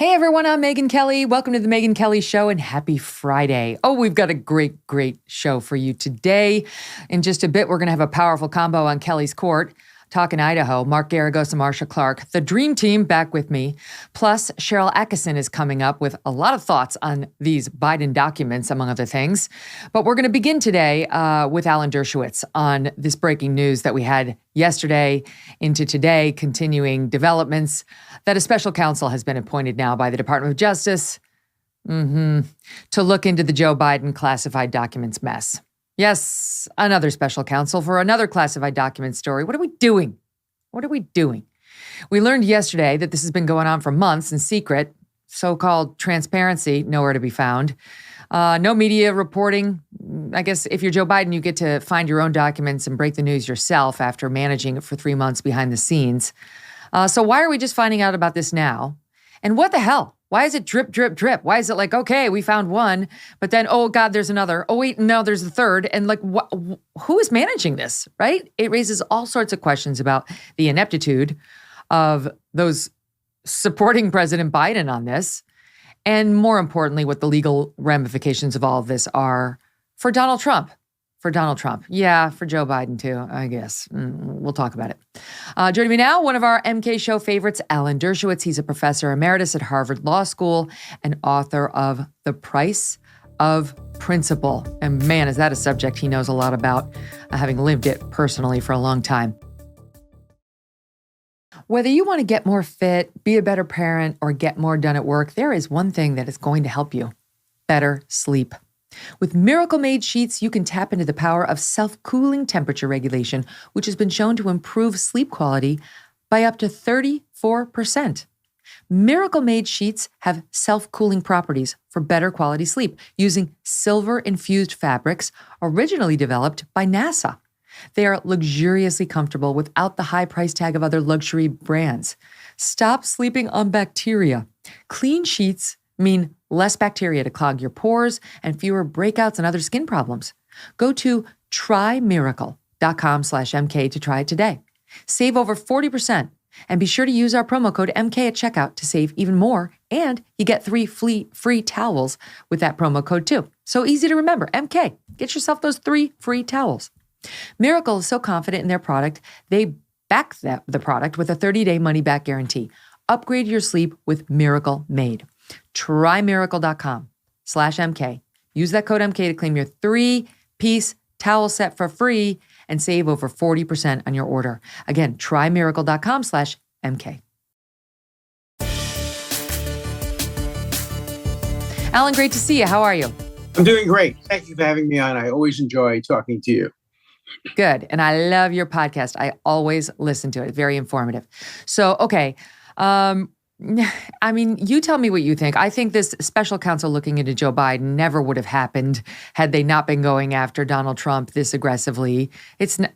Hey everyone, I'm Megyn Kelly. Welcome to the Megyn Kelly Show and happy Friday. Oh, we've got a great show for you today. In just a bit, we're going to have a powerful combo on Kelly's Court. Talking Idaho, Mark Geragos and Marcia Clark, the dream team back with me. Plus, Sharyl Attkisson is coming up with a lot of thoughts on these Biden documents, among other things. But we're going to begin today with Alan Dershowitz on this breaking news that we had yesterday into today, continuing developments that a special counsel has been appointed now by the Department of Justice to look into the Joe Biden classified documents mess. Yes, another special counsel for another classified document story. What are we doing? What are we doing? We learned yesterday that this has been going on for months in secret, so-called transparency, nowhere to be found. No media reporting. I guess if you're Joe Biden, you get to find your own documents and break the news yourself after managing it for 3 months behind the scenes. So why are we just finding out about this now? And what the hell? Why is it drip, drip, drip? Why is it like, okay, we found one, but then, oh God, there's another. Oh wait, no, there's a third. And like, who is managing this, right? It raises all sorts of questions about the ineptitude of those supporting President Biden on this. And more importantly, what the legal ramifications of all of this are for Donald Trump. For Donald Trump. Yeah, for Joe Biden too, I guess. We'll talk about it. Joining me now, one of our MK Show favorites, Alan Dershowitz. He's a professor emeritus at Harvard Law School and author of The Price of Principle. And man, is that a subject he knows a lot about, having lived it personally for a long time. Whether you want to get more fit, be a better parent, or get more done at work, there is one thing that is going to help you: better sleep. With Miracle Made sheets, you can tap into the power of self-cooling temperature regulation, which has been shown to improve sleep quality by up to 34%. Miracle Made sheets have self-cooling properties for better quality sleep using silver-infused fabrics originally developed by NASA. They are luxuriously comfortable without the high price tag of other luxury brands. Stop sleeping on bacteria. Clean sheets mean less bacteria to clog your pores and fewer breakouts and other skin problems. Go to trymiracle.com/MK to try it today. Save over 40% and be sure to use our promo code MK at checkout to save even more. And you get 3 free towels with that promo code too. So easy to remember, MK. Get yourself those 3 free towels. Miracle is so confident in their product, they back the product with a 30-day money-back guarantee. Upgrade your sleep with Miracle Made. Trymiracle.com/MK. Use that code MK to claim your 3-piece towel set for free and save over 40% on your order. Again, trymiracle.com/MK. Alan, great to see you. How are you? I'm doing great. Thank you for having me on. I always enjoy talking to you. Good. And I love your podcast. I always listen to it. Very informative. So, okay. I mean, you tell me what you think. I think this special counsel looking into Joe Biden never would have happened had they not been going after Donald Trump this aggressively.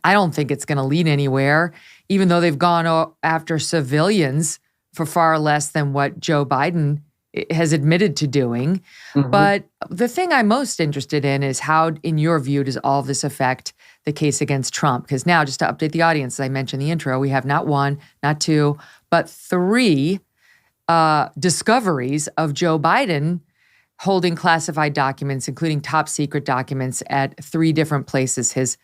I don't think it's going to lead anywhere, even though they've gone after civilians for far less than what Joe Biden has admitted to doing. But the thing I'm most interested in is how, in your view, does all of this affect the case against Trump? Because now, just to update the audience, as I mentioned in the intro, we have not 1, not 2, but 3 discoveries of Joe Biden holding classified documents, including top secret documents at 3 different places.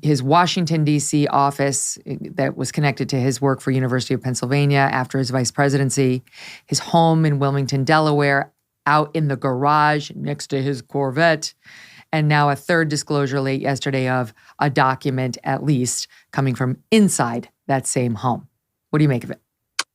His Washington, D.C. office that was connected to his work for University of Pennsylvania after his vice presidency, his home in Wilmington, Delaware, out in the garage next to his Corvette, and now a 3rd disclosure late yesterday of a document, at least, coming from inside that same home. What do you make of it?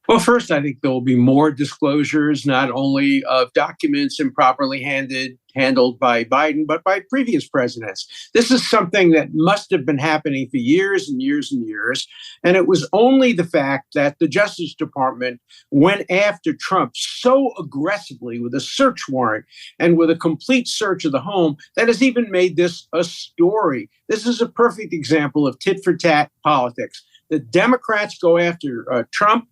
Well, first, I think there will be more disclosures, not only of documents improperly handled by Biden, but by previous presidents. This is something that must have been happening for years and years and years. And it was only the fact that the Justice Department went after Trump so aggressively with a search warrant and with a complete search of the home that has even made this a story. This is a perfect example of tit for tat politics. The Democrats go after Trump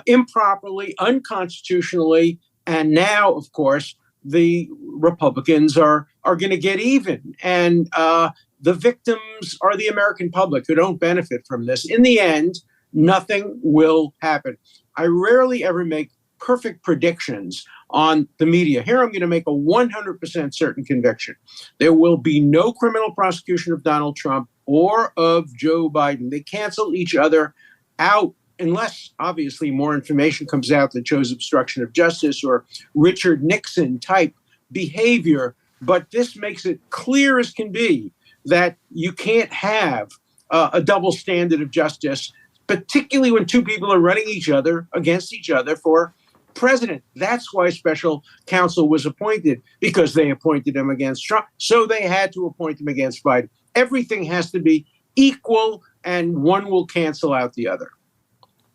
improperly, unconstitutionally, and now, of course, the Republicans are going to get even. And the victims are the American public who don't benefit from this. In the end, nothing will happen. I rarely ever make perfect predictions on the media. Here, I'm going to make a 100% certain conviction. There will be no criminal prosecution of Donald Trump or of Joe Biden. They cancel each other out unless, obviously, more information comes out that shows obstruction of justice or Richard Nixon type behavior. But this makes it clear as can be that you can't have a double standard of justice, particularly when two people are running against each other for president. That's why special counsel was appointed, because they appointed him against Trump. So they had to appoint him against Biden. Everything has to be equal, and one will cancel out the other.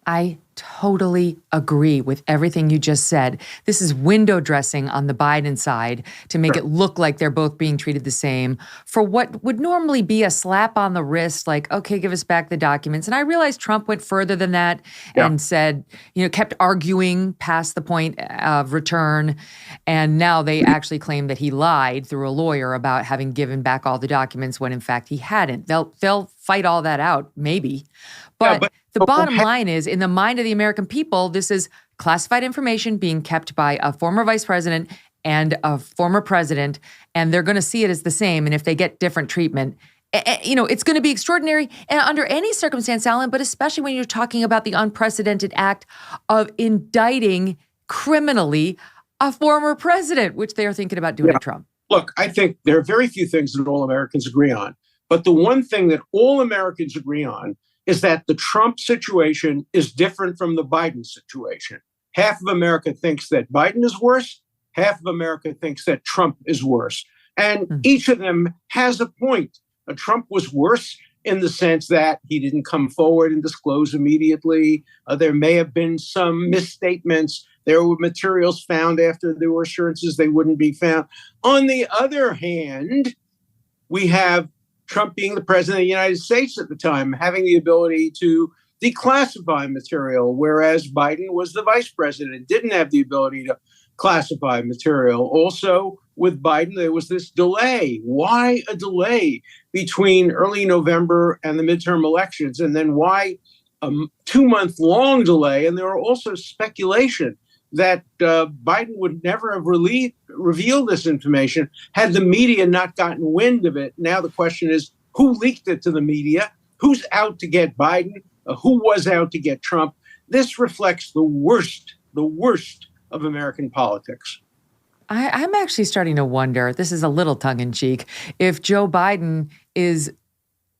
I totally agree with everything you just said. This is window dressing on the Biden side to make it look like they're both being treated the same for what would normally be a slap on the wrist, like, okay, give us back the documents. And I realized Trump went further than that and said, kept arguing past the point of return. And now they actually claim that he lied through a lawyer about having given back all the documents when in fact he hadn't. They'll fight all that out, maybe. But the bottom line is, in the mind of the American people, this is classified information being kept by a former vice president and a former president, and they're going to see it as the same. And if they get different treatment, it's going to be extraordinary under any circumstance, Alan, but especially when you're talking about the unprecedented act of indicting criminally a former president, which they are thinking about doing to Trump. Look, I think there are very few things that all Americans agree on. But the one thing that all Americans agree on is that the Trump situation is different from the Biden situation. Half of America thinks that Biden is worse. Half of America thinks that Trump is worse. And each of them has a point. Trump was worse in the sense that he didn't come forward and disclose immediately. There may have been some misstatements. There were materials found after there were assurances they wouldn't be found. On the other hand, we have Trump being the president of the United States at the time, having the ability to declassify material, whereas Biden was the vice president and didn't have the ability to classify material. Also, with Biden, there was this delay. Why a delay between early November and the midterm elections? And then why a 2-month-long delay? And there were also speculation that Biden would never have revealed this information had the media not gotten wind of it. Now the question is, who leaked it to the media? Who's out to get Biden? Who was out to get Trump? This reflects the worst of American politics. I'm actually starting to wonder, this is a little tongue-in-cheek, if Joe Biden is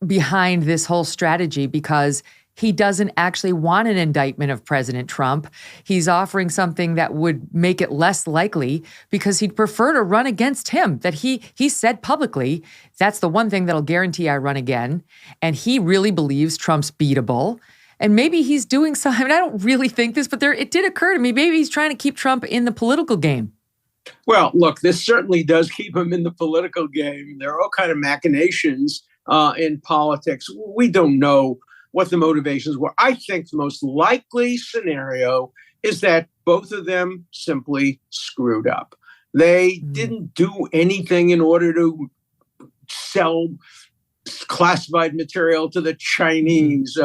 behind this whole strategy because he doesn't actually want an indictment of President Trump. He's offering something that would make it less likely because he'd prefer to run against him. That he said publicly, that's the one thing that'll guarantee I run again. And he really believes Trump's beatable. And maybe he's doing something, I don't really think this, but it did occur to me, maybe he's trying to keep Trump in the political game. Well, look, this certainly does keep him in the political game. There are all kinds of machinations in politics. We don't know what the motivations were. I think the most likely scenario is that both of them simply screwed up. They didn't do anything in order to sell classified material to the Chinese.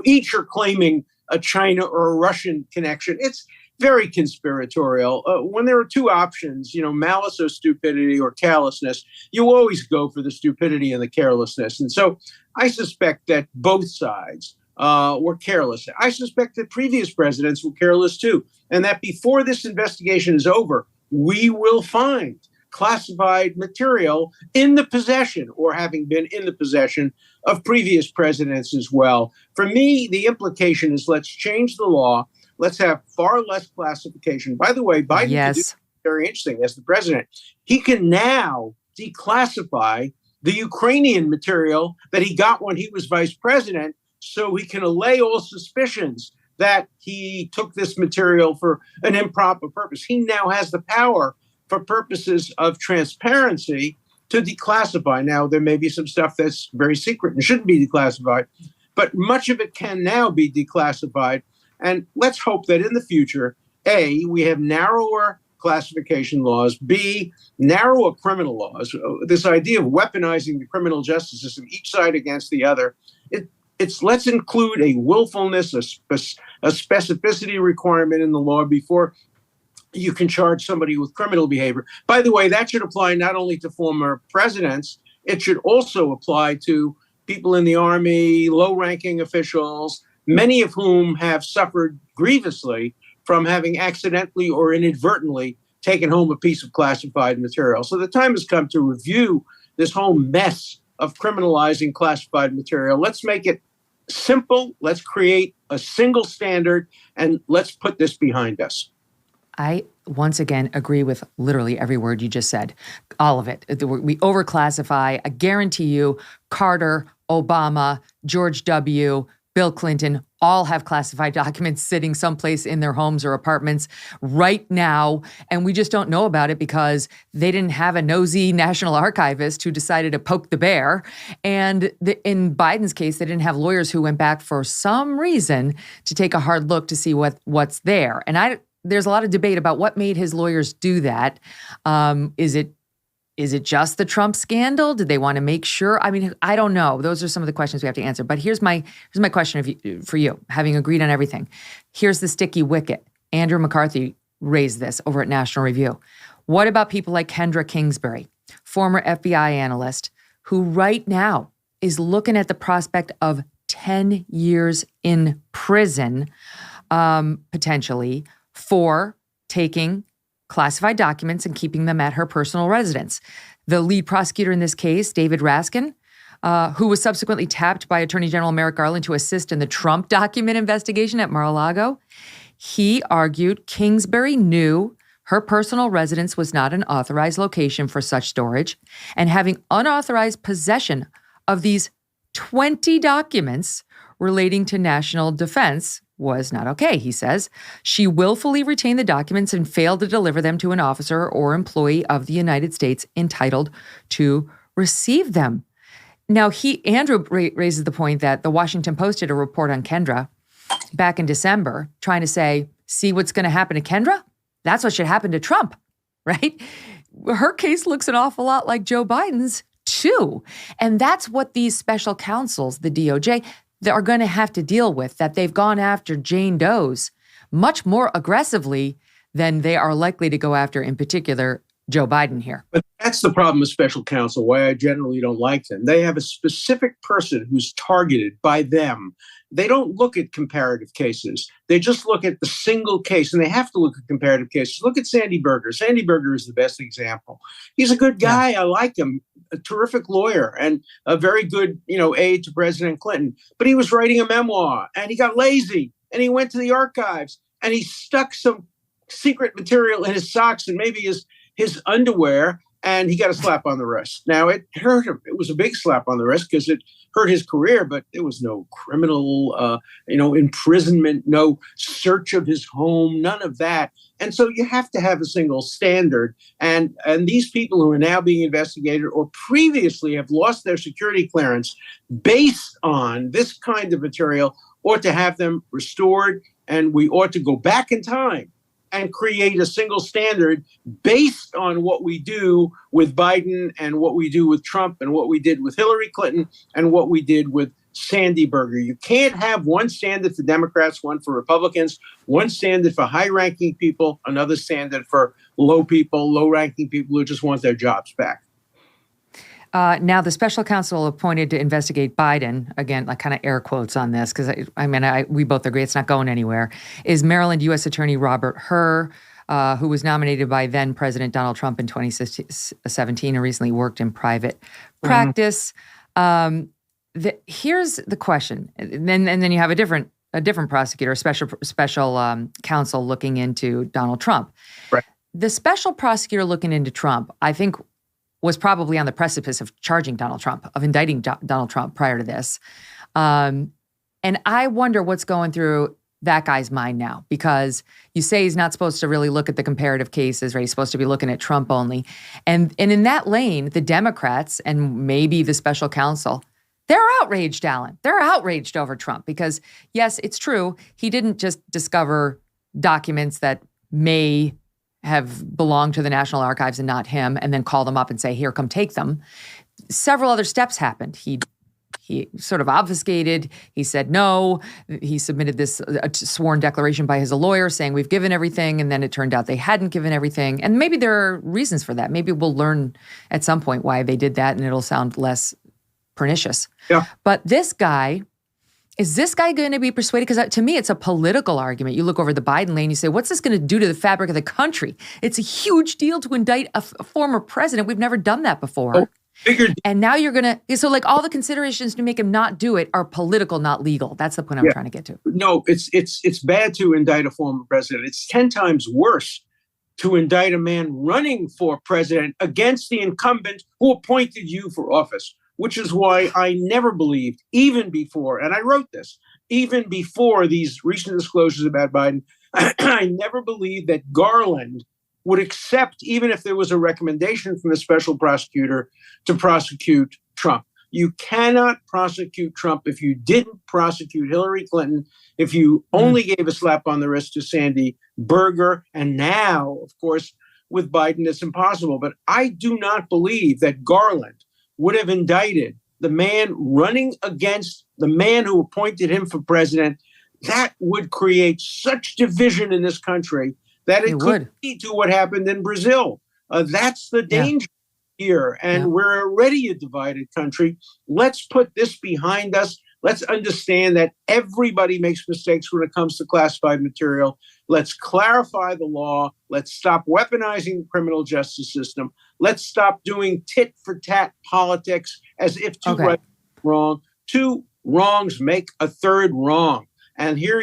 Each are claiming a China or a Russian connection. It's very conspiratorial. When there are two options, malice or stupidity or carelessness, you always go for the stupidity and the carelessness. And so I suspect that both sides were careless. I suspect that previous presidents were careless too, and that before this investigation is over, we will find classified material in the possession or having been in the possession of previous presidents as well. For me, the implication is let's change the law. Let's have far less classification. By the way, Biden can do something very interesting as the president. He can now declassify the Ukrainian material that he got when he was vice president, so he can allay all suspicions that he took this material for an improper purpose. He now has the power for purposes of transparency to declassify. Now, there may be some stuff that's very secret and shouldn't be declassified, but much of it can now be declassified. And let's hope that in the future, A, we have narrower classification laws, B, narrower criminal laws. This idea of weaponizing the criminal justice system, each side against the other, it's let's include a willfulness, a specificity requirement in the law before you can charge somebody with criminal behavior. By the way, that should apply not only to former presidents, it should also apply to people in the Army, low-ranking officials, many of whom have suffered grievously from having accidentally or inadvertently taken home a piece of classified material. So the time has come to review this whole mess of criminalizing classified material. Let's make it simple. Let's create a single standard, and let's put this behind us. I, once again, agree with literally every word you just said. All of it. We overclassify. I guarantee you, Carter, Obama, George W., Bill Clinton all have classified documents sitting someplace in their homes or apartments right now. And we just don't know about it because they didn't have a nosy national archivist who decided to poke the bear. And in Biden's case, they didn't have lawyers who went back for some reason to take a hard look to see what's there. And there's a lot of debate about what made his lawyers do that. Is it just the Trump scandal? Did they want to make sure? I mean, I don't know. Those are some of the questions we have to answer. But here's my question for you, having agreed on everything. Here's the sticky wicket. Andrew McCarthy raised this over at National Review. What about people like Kendra Kingsbury, former FBI analyst, who right now is looking at the prospect of 10 years in prison, potentially, for taking classified documents and keeping them at her personal residence. The lead prosecutor in this case, David Raskin, who was subsequently tapped by Attorney General Merrick Garland to assist in the Trump document investigation at Mar-a-Lago, he argued Kingsbury knew her personal residence was not an authorized location for such storage, and having unauthorized possession of these 20 documents relating to national defense was not okay, he says. She willfully retained the documents and failed to deliver them to an officer or employee of the United States entitled to receive them. Now, Andrew raises the point that the Washington Post did a report on Kendra back in December, trying to say, see what's going to happen to Kendra? That's what should happen to Trump, right? Her case looks an awful lot like Joe Biden's, too. And that's what these special counsels, the DOJ, they are going to have to deal with, that they've gone after Jane Doe's much more aggressively than they are likely to go after, in particular, Joe Biden here. But that's the problem with special counsel, why I generally don't like them. They have a specific person who's targeted by them. They don't look at comparative cases. They just look at the single case, and they have to look at comparative cases. Look at Sandy Berger. Sandy Berger is the best example. He's a good guy. Yeah. I like him. A terrific lawyer and a very good, aide to President Clinton. But he was writing a memoir, and he got lazy, and he went to the archives, and he stuck some secret material in his socks and maybe his underwear, and he got a slap on the wrist. Now, it hurt him. It was a big slap on the wrist because it hurt his career, but there was no criminal, imprisonment, no search of his home, none of that. And so you have to have a single standard. And these people who are now being investigated or previously have lost their security clearance based on this kind of material ought to have them restored. And we ought to go back in time and create a single standard based on what we do with Biden and what we do with Trump and what we did with Hillary Clinton and what we did with Sandy Berger. You can't have one standard for Democrats, one for Republicans, one standard for high-ranking people, another standard for low-ranking people who just want their jobs back. Now, the special counsel appointed to investigate Biden, again, like kind of air quotes on this, because we both agree it's not going anywhere, is Maryland U.S. Attorney Robert Hur, who was nominated by then President Donald Trump in 2017 and recently worked in private practice. Here's the question, and then you have a different prosecutor, a special counsel looking into Donald Trump. Right. The special prosecutor looking into Trump, I think, was probably on the precipice of charging Donald Trump, of indicting Donald Trump prior to this. And I wonder what's going through that guy's mind now, because you say he's not supposed to really look at the comparative cases, right? He's supposed to be looking at Trump only. And in that lane, the Democrats and maybe the special counsel, they're outraged, Alan. They're outraged over Trump because, yes, it's true. He didn't just discover documents that may have belonged to the National Archives and not him, and then call them up and say, here, come take them. Several other steps happened. He He sort of obfuscated. He said no. He submitted this sworn declaration by his lawyer saying we've given everything, and then it turned out they hadn't given everything. And maybe there are reasons for that. Maybe we'll learn at some point why they did that, and it'll sound less pernicious. Yeah. But this guy, is this guy going to be persuaded? Because to me, it's a political argument. You look over the Biden lane, you say, what's this going to do to the fabric of the country? It's a huge deal to indict a former president. We've never done that before. Oh, figured. And now you're going to, so like all the considerations to make him not do it are political, not legal. That's the point I'm trying to get to. No, it's bad to indict a former president. It's 10 times worse to indict a man running for president against the incumbent who appointed you for office, which is why I never believed, even before, and I wrote this, even before these recent disclosures about Biden, I never believed that Garland would accept, even if there was a recommendation from the special prosecutor to prosecute Trump. You cannot prosecute Trump if you didn't prosecute Hillary Clinton, if you only gave a slap on the wrist to Sandy Berger. And now, of course, with Biden, it's impossible. But I do not believe that Garland would have indicted the man running against the man who appointed him for president. That would create such division in this country that it could lead to what happened in Brazil. That's the danger here. And we're already a divided country. Let's put this behind us. Let's understand that everybody makes mistakes when it comes to classified material. Let's clarify the law. Let's stop weaponizing the criminal justice system. Let's stop doing tit for tat politics as if two rights are wrong. Two wrongs make a third wrong. And here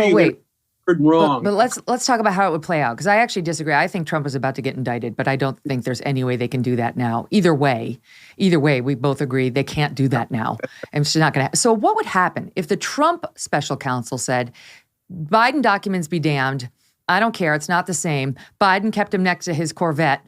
wrong. But let's talk about how it would play out, because I actually disagree. I think Trump is about to get indicted, but I don't think there's any way they can do that now. Either way, we both agree they can't do that now. And it's not going to happen. So what would happen if the Trump special counsel said, Biden documents be damned. I don't care. It's not the same. Biden kept him next to his Corvette.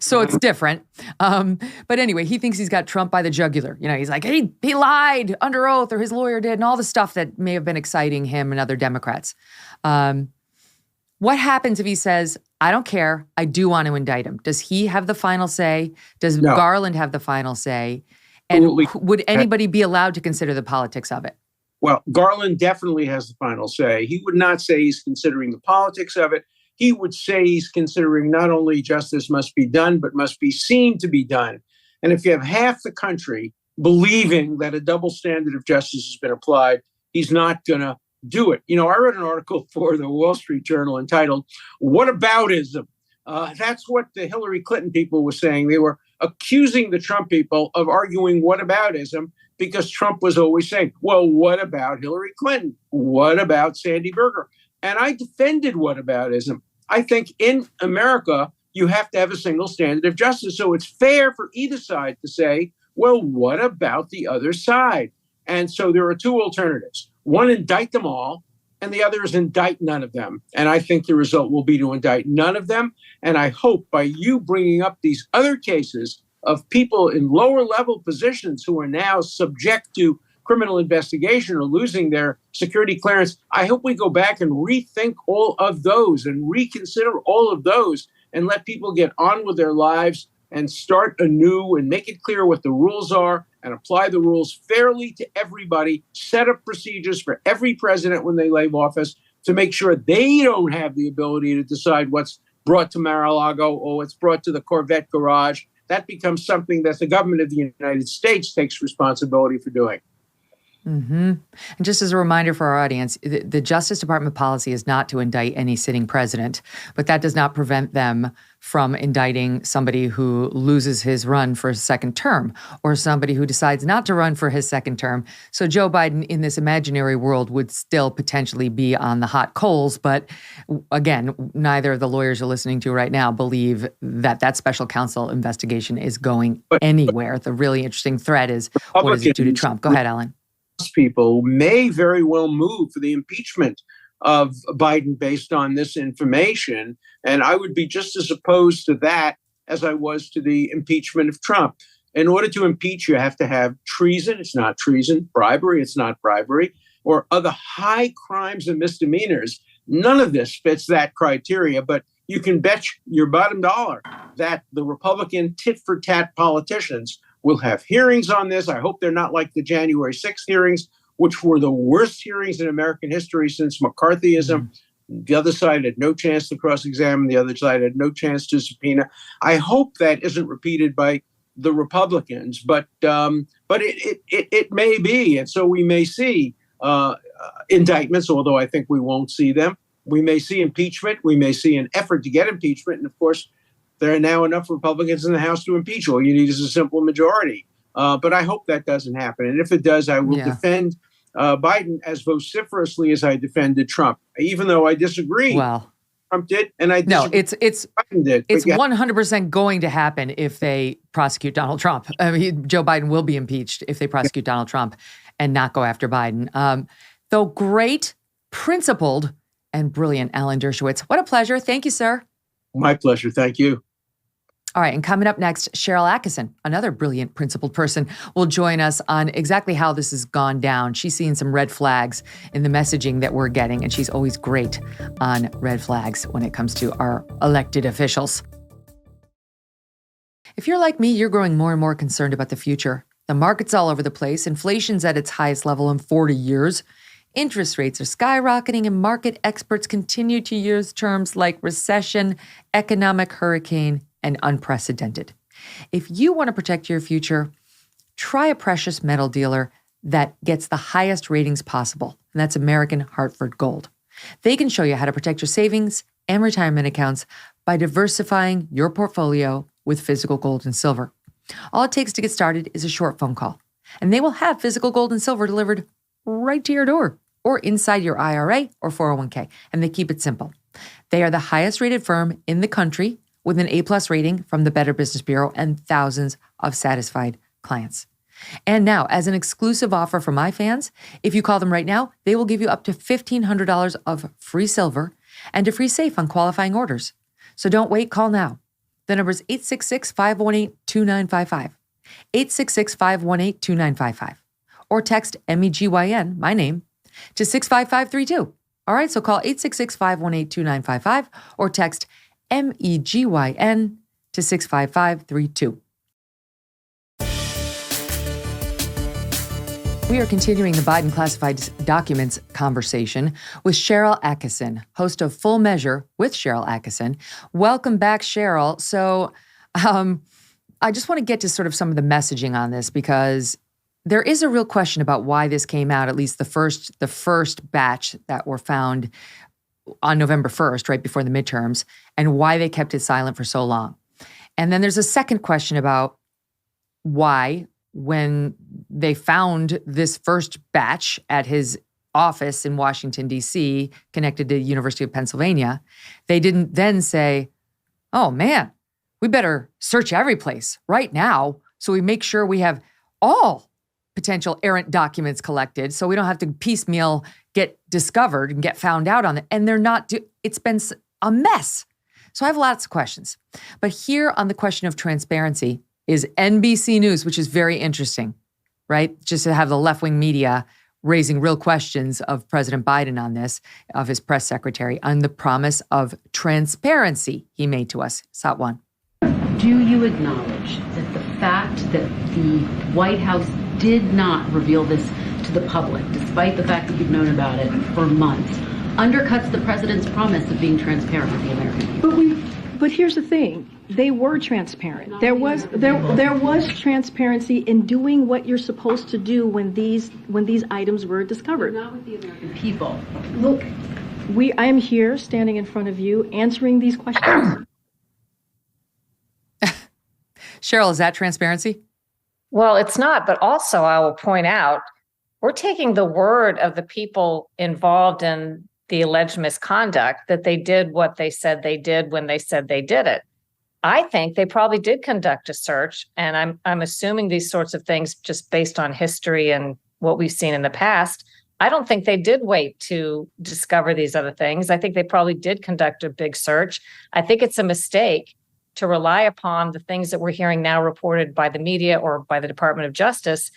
So it's different. But anyway, he thinks he's got Trump by the jugular. You know, he's like, he lied under oath, or his lawyer did, and all the stuff that may have been exciting him and other Democrats. What happens if he says, I don't care, I do want to indict him? Does he have the final say? Does Garland have the final say? And would anybody be allowed to consider the politics of it? Well, Garland definitely has the final say. He would not say he's considering the politics of it. He would say he's considering not only justice must be done, but must be seen to be done. And if you have half the country believing that a double standard of justice has been applied, he's not going to do it. You know, I wrote an article for the Wall Street Journal entitled, Whataboutism? That's what the Hillary Clinton people were saying. They were accusing the Trump people of arguing whataboutism because Trump was always saying, well, what about Hillary Clinton? What about Sandy Berger? And I defended whataboutism. I think in America, you have to have a single standard of justice. So it's fair for either side to say, well, what about the other side? And so there are two alternatives. One, indict them all, and the other is indict none of them. And I think the result will be to indict none of them. And I hope by you bringing up these other cases of people in lower level positions who are now subject to criminal investigation or losing their security clearance, I hope we go back and rethink all of those and reconsider all of those and let people get on with their lives and start anew and make it clear what the rules are and apply the rules fairly to everybody, set up procedures for every president when they leave office to make sure they don't have the ability to decide what's brought to Mar-a-Lago or what's brought to the Corvette garage. That becomes something that the government of the United States takes responsibility for doing. Mm-hmm. And just as a reminder for our audience, the Justice Department policy is not to indict any sitting president, but that does not prevent them from indicting somebody who loses his run for a second term or somebody who decides not to run for his second term. So Joe Biden in this imaginary world would still potentially be on the hot coals. But again, neither of the lawyers you're listening to right now believe that that special counsel investigation is going anywhere. The really interesting thread is, what does it do to Trump? Go ahead, Alan. People may very well move for the impeachment of Biden based on this information. And I would be just as opposed to that as I was to the impeachment of Trump. In order to impeach, you have to have treason. It's not treason. Bribery. It's not bribery. Or other high crimes and misdemeanors. None of this fits that criteria, but you can bet your bottom dollar that the Republican tit-for-tat politicians We'll have hearings on this. I hope they're not like the January 6th hearings, which were the worst hearings in American history since McCarthyism. The other side had no chance to cross-examine. The other side had no chance to subpoena. I hope that isn't repeated by the Republicans, but it may be. And so we may see indictments, although I think we won't see them. We may see impeachment. We may see an effort to get impeachment. And of course, there are now enough Republicans in the House to impeach. All you need is a simple majority. But I hope that doesn't happen. And if it does, I will defend Biden as vociferously as I defended Trump, even though I disagree. Well, Trump did, and I no, disagree. Biden did. It's 100% going to happen if they prosecute Donald Trump. I mean, Joe Biden will be impeached if they prosecute Donald Trump and not go after Biden. Though great, principled, and brilliant Alan Dershowitz. What a pleasure. Thank you, sir. My pleasure. Thank you. All right, and coming up next, Sharyl Attkisson, another brilliant, principled person, will join us on exactly how this has gone down. She's seen some red flags in the messaging that we're getting, and she's always great on red flags when it comes to our elected officials. If you're like me, you're growing more and more concerned about the future. The market's all over the place. Inflation's at its highest level in 40 years. Interest rates are skyrocketing, and market experts continue to use terms like recession, economic hurricane, and unprecedented. If you want to protect your future, try a precious metal dealer that gets the highest ratings possible, and that's American Hartford Gold. They can show you how to protect your savings and retirement accounts by diversifying your portfolio with physical gold and silver. All it takes to get started is a short phone call, and they will have physical gold and silver delivered right to your door or inside your IRA or 401k, and they keep it simple. They are the highest rated firm in the country with an A+ rating from the Better Business Bureau and thousands of satisfied clients. And now, as an exclusive offer for my fans, if you call them right now, they will give you up to $1,500 of free silver and a free safe on qualifying orders. So don't wait, call now. The number is 866-518-2955, 866-518-2955, or text MEGYN, my name, to 65532. All right, so call 866-518-2955 or text MEGYN to 65532. We are continuing the Biden classified documents conversation with Sharyl Attkisson, host of Full Measure with Sharyl Attkisson. Welcome back, Sharyl. So I just want to get to sort of some of the messaging on this, because there is a real question about why this came out, at least the first batch that were found on November 1st, right before the midterms, and why they kept it silent for so long. And then there's a second question about why, when they found this first batch at his office in Washington, D.C., connected to the University of Pennsylvania, they didn't then say, oh man, we better search every place right now so we make sure we have all potential errant documents collected so we don't have to piecemeal get discovered and get found out on it. And they're not, it's been a mess. So I have lots of questions. But here on the question of transparency is NBC News, which is very interesting, right? Just to have the left-wing media raising real questions of President Biden on this, of his press secretary, on the promise of transparency he made to us. Sat one. Do you acknowledge that the fact that the White House did not reveal this to the public, despite the fact that you've known about it for months, undercuts the president's promise of being transparent with the American people? But here's the thing: they were transparent. There was transparency in doing what you're supposed to do when these items were discovered. Not with the American people. Look, I am here standing in front of you answering these questions. Sharyl, is that transparency? Well, it's not, but also I will point out, we're taking the word of the people involved in the alleged misconduct that they did what they said they did when they said they did it. I think they probably did conduct a search, and I'm assuming these sorts of things just based on history and what we've seen in the past. I don't think they did wait to discover these other things. I think they probably did conduct a big search. I think it's a mistake to rely upon the things that we're hearing now reported by the media or by the Department of Justice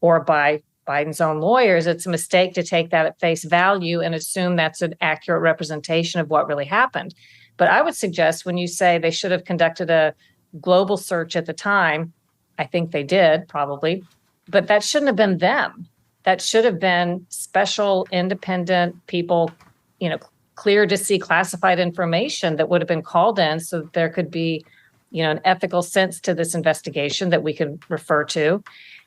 or by Biden's own lawyers. It's a mistake to take that at face value and assume that's an accurate representation of what really happened. But I would suggest when you say they should have conducted a global search at the time, I think they did probably, but that shouldn't have been them. That should have been special independent people, clear to see classified information that would have been called in so that there could be, an ethical sense to this investigation that we could refer to.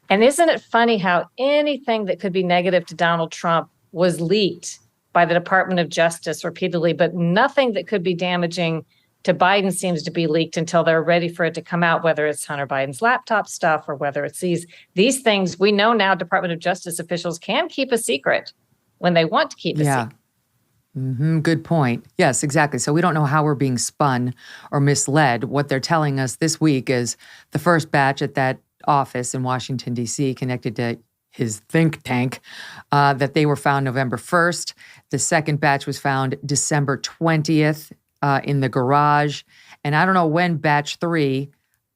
And isn't it funny how anything that could be negative to Donald Trump was leaked by the Department of Justice repeatedly, but nothing that could be damaging to Biden seems to be leaked until they're ready for it to come out, whether it's Hunter Biden's laptop stuff or whether it's these things. We know now Department of Justice officials can keep a secret when they want to keep a secret. Mm-hmm. Good point. Yes, exactly. So we don't know how we're being spun or misled. What they're telling us this week is the first batch at that office in Washington, D.C., connected to his think tank, that they were found November 1st. The second batch was found December 20th in the garage. And I don't know when batch 3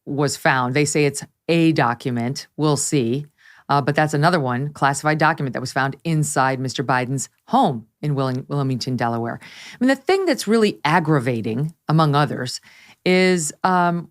was found. They say it's a document. We'll see. But that's another one, classified document that was found inside Mr. Biden's home in Wilmington, Delaware. I mean, the thing that's really aggravating, among others, is how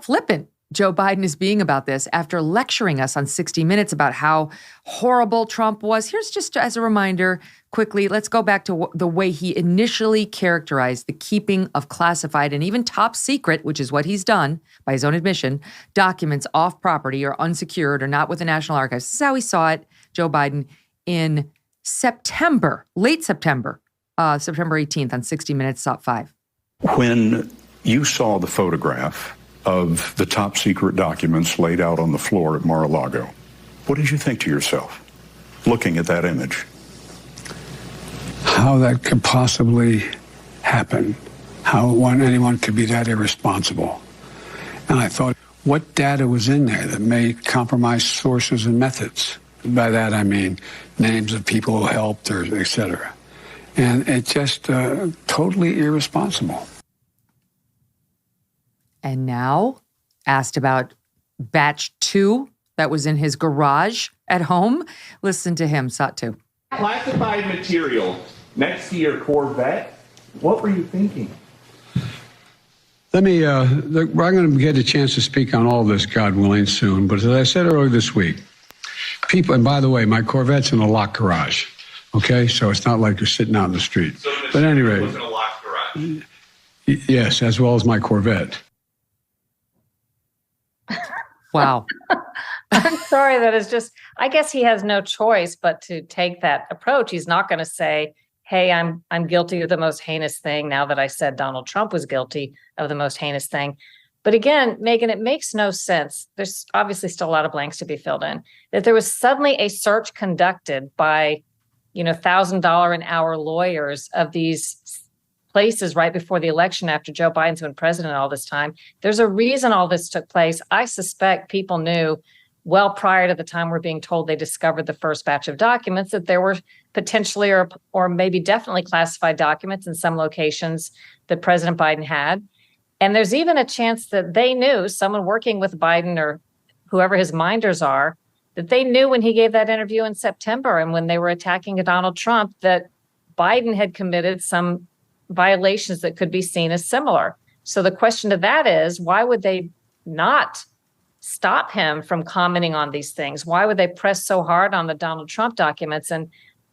flippant Joe Biden is being about this after lecturing us on 60 Minutes about how horrible Trump was. Here's just as a reminder, quickly, let's go back to the way he initially characterized the keeping of classified and even top secret, which is what he's done by his own admission, documents off property or unsecured or not with the National Archives. This is how he saw it, Joe Biden, in September, late September, September 18th on 60 Minutes, Top 5. When you saw the photograph of the top secret documents laid out on the floor at Mar-a-Lago, what did you think to yourself, looking at that image? How that could possibly happen, how anyone could be that irresponsible. And I thought, what data was in there that may compromise sources and methods? By that I mean names of people who helped or et cetera. And it's just totally irresponsible. And now, asked about batch 2 that was in his garage at home. Listen to him, Sat 2. Classified material next to your Corvette. What were you thinking? Let me, I'm going to get a chance to speak on all this, God willing, soon. But as I said earlier this week, people, and by the way, my Corvette's in a locked garage. Okay, so it's not like you're sitting out in the street. So but at any rate, was in a locked garage. Yes, as well as my Corvette. Wow. I'm sorry, that is just, I guess he has no choice but to take that approach. He's not going to say, hey, I'm guilty of the most heinous thing now that I said Donald Trump was guilty of the most heinous thing. But again, Megyn, it makes no sense. There's obviously still a lot of blanks to be filled in. That there was suddenly a search conducted by, $1,000 an hour lawyers of these places right before the election after Joe Biden's been president all this time. There's a reason all this took place. I suspect people knew well prior to the time we're being told they discovered the first batch of documents that there were potentially or maybe definitely classified documents in some locations that President Biden had. And there's even a chance that they knew, someone working with Biden or whoever his minders are, that they knew when he gave that interview in September and when they were attacking Donald Trump that Biden had committed some violations that could be seen as similar. So the question to that is, why would they not stop him from commenting on these things? Why would they press so hard on the Donald Trump documents? And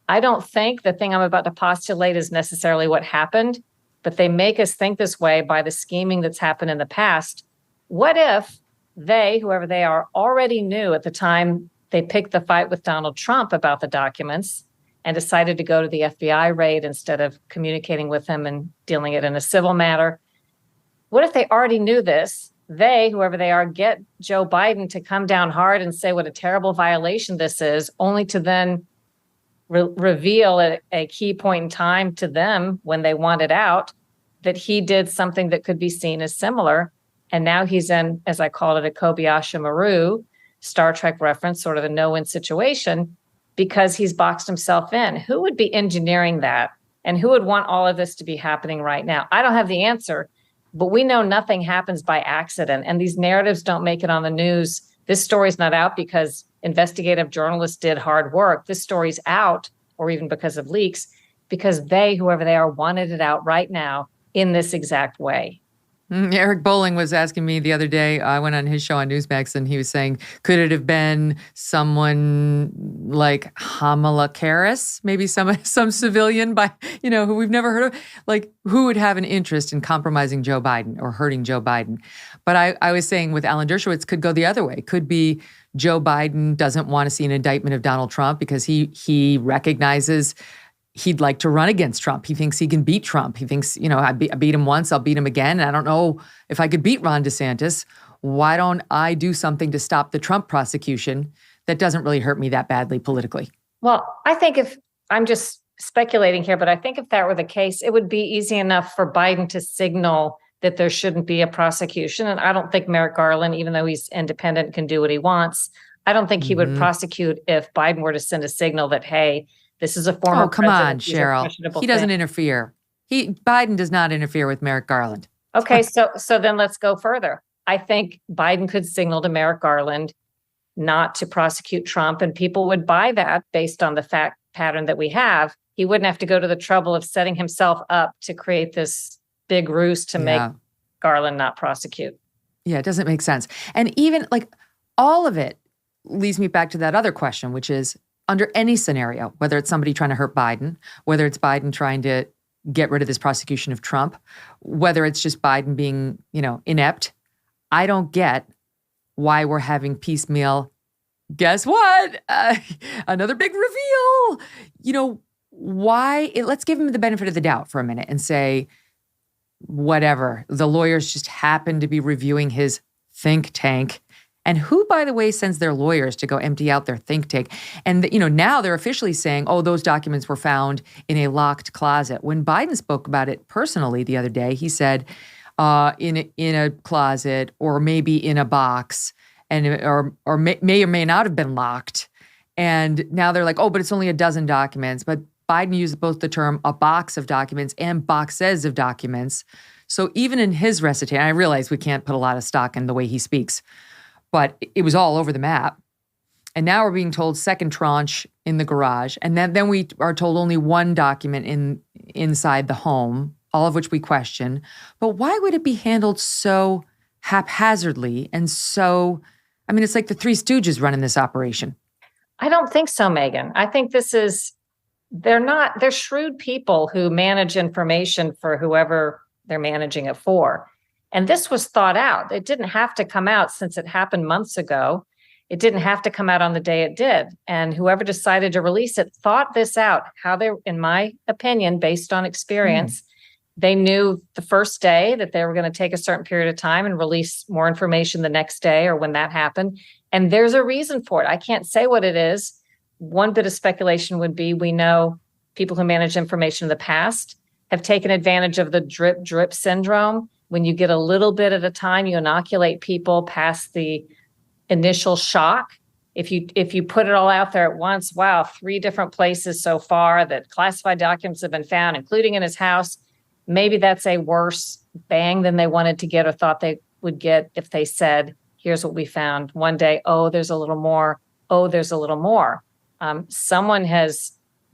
I don't think the thing I'm about to postulate is necessarily what happened, but they make us think this way by the scheming that's happened in the past. What if they, whoever they are, already knew at the time they picked the fight with Donald Trump about the documents and decided to go to the FBI raid instead of communicating with him and dealing it in a civil matter? What if they already knew this? They, whoever they are, get Joe Biden to come down hard and say what a terrible violation this is, only to then reveal at a key point in time to them when they want it out that he did something that could be seen as similar. And now he's in, as I called it, a Kobayashi Maru, Star Trek reference, sort of a no-win situation, because he's boxed himself in. Who would be engineering that? And who would want all of this to be happening right now? I don't have the answer, but we know nothing happens by accident. And these narratives don't make it on the news. This story's not out because investigative journalists did hard work. This story's out, or even because of leaks, because they, whoever they are, wanted it out right now in this exact way. Eric Bolling was asking me the other day, I went on his show on Newsmax, and he was saying, could it have been someone like Kamala Harris, maybe some civilian who we've never heard of, like who would have an interest in compromising Joe Biden or hurting Joe Biden? But I was saying with Alan Dershowitz, could go the other way. Could be Joe Biden doesn't want to see an indictment of Donald Trump because he recognizes he'd like to run against Trump. He thinks he can beat Trump. He thinks, I beat him once, I'll beat him again. And I don't know if I could beat Ron DeSantis. Why don't I do something to stop the Trump prosecution that doesn't really hurt me that badly politically? Well, I think I'm just speculating here, but I think if that were the case, it would be easy enough for Biden to signal that there shouldn't be a prosecution. And I don't think Merrick Garland, even though he's independent, can do what he wants. I don't think he would prosecute if Biden were to send a signal that, hey, this is a former come on, president. Cheryl. He doesn't interfere. Biden does not interfere with Merrick Garland. Okay, so then let's go further. I think Biden could signal to Merrick Garland not to prosecute Trump, and people would buy that based on the fact pattern that we have. He wouldn't have to go to the trouble of setting himself up to create this big ruse to make Garland not prosecute. Yeah, it doesn't make sense. And even like all of it leads me back to that other question, which is, under any scenario, whether it's somebody trying to hurt Biden, whether it's Biden trying to get rid of this prosecution of Trump, whether it's just Biden being, inept, I don't get why we're having piecemeal. Guess what? Another big reveal. Let's give him the benefit of the doubt for a minute and say, whatever, the lawyers just happen to be reviewing his think tank. And who, by the way, sends their lawyers to go empty out their think tank? And, now they're officially saying, those documents were found in a locked closet. When Biden spoke about it personally the other day, he said in a closet or maybe in a box, and or may or may not have been locked. And now they're like, but it's only a dozen documents. But Biden used both the term a box of documents and boxes of documents. So even in his recitation, I realize we can't put a lot of stock in the way he speaks, but it was all over the map. And now we're being told second tranche in the garage. And then we are told only one document inside the home, all of which we question. But why would it be handled so haphazardly and so, it's like the Three Stooges running this operation. I don't think so, Megyn. I think they're shrewd people who manage information for whoever they're managing it for. And this was thought out. It didn't have to come out since it happened months ago. It didn't have to come out on the day it did. And whoever decided to release it thought this out, how they, in my opinion, based on experience, they knew the first day that they were going to take a certain period of time and release more information the next day or when that happened. And there's a reason for it. I can't say what it is. One bit of speculation would be, we know people who manage information in the past have taken advantage of the drip syndrome. When you get a little bit at a time, you inoculate people past the initial shock. If you put it all out there at once, 3 different places so far that classified documents have been found, including in his house, maybe that's a worse bang than they wanted to get or thought they would get if they said, here's what we found. One day, there's a little more. There's a little more.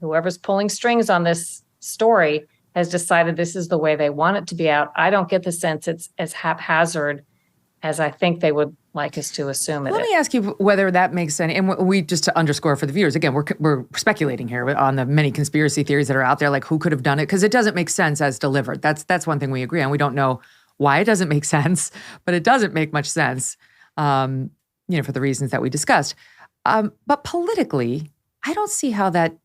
Whoever's pulling strings on this story has decided this is the way they want it to be out. I don't get the sense it's as haphazard as I think they would like us to assume it is. Let me ask you whether that makes sense. And we just to underscore for the viewers, again, we're speculating here on the many conspiracy theories that are out there, like who could have done it, because it doesn't make sense as delivered. That's one thing we agree on. We don't know why it doesn't make sense, but it doesn't make much sense, for the reasons that we discussed. But politically, I don't see how that,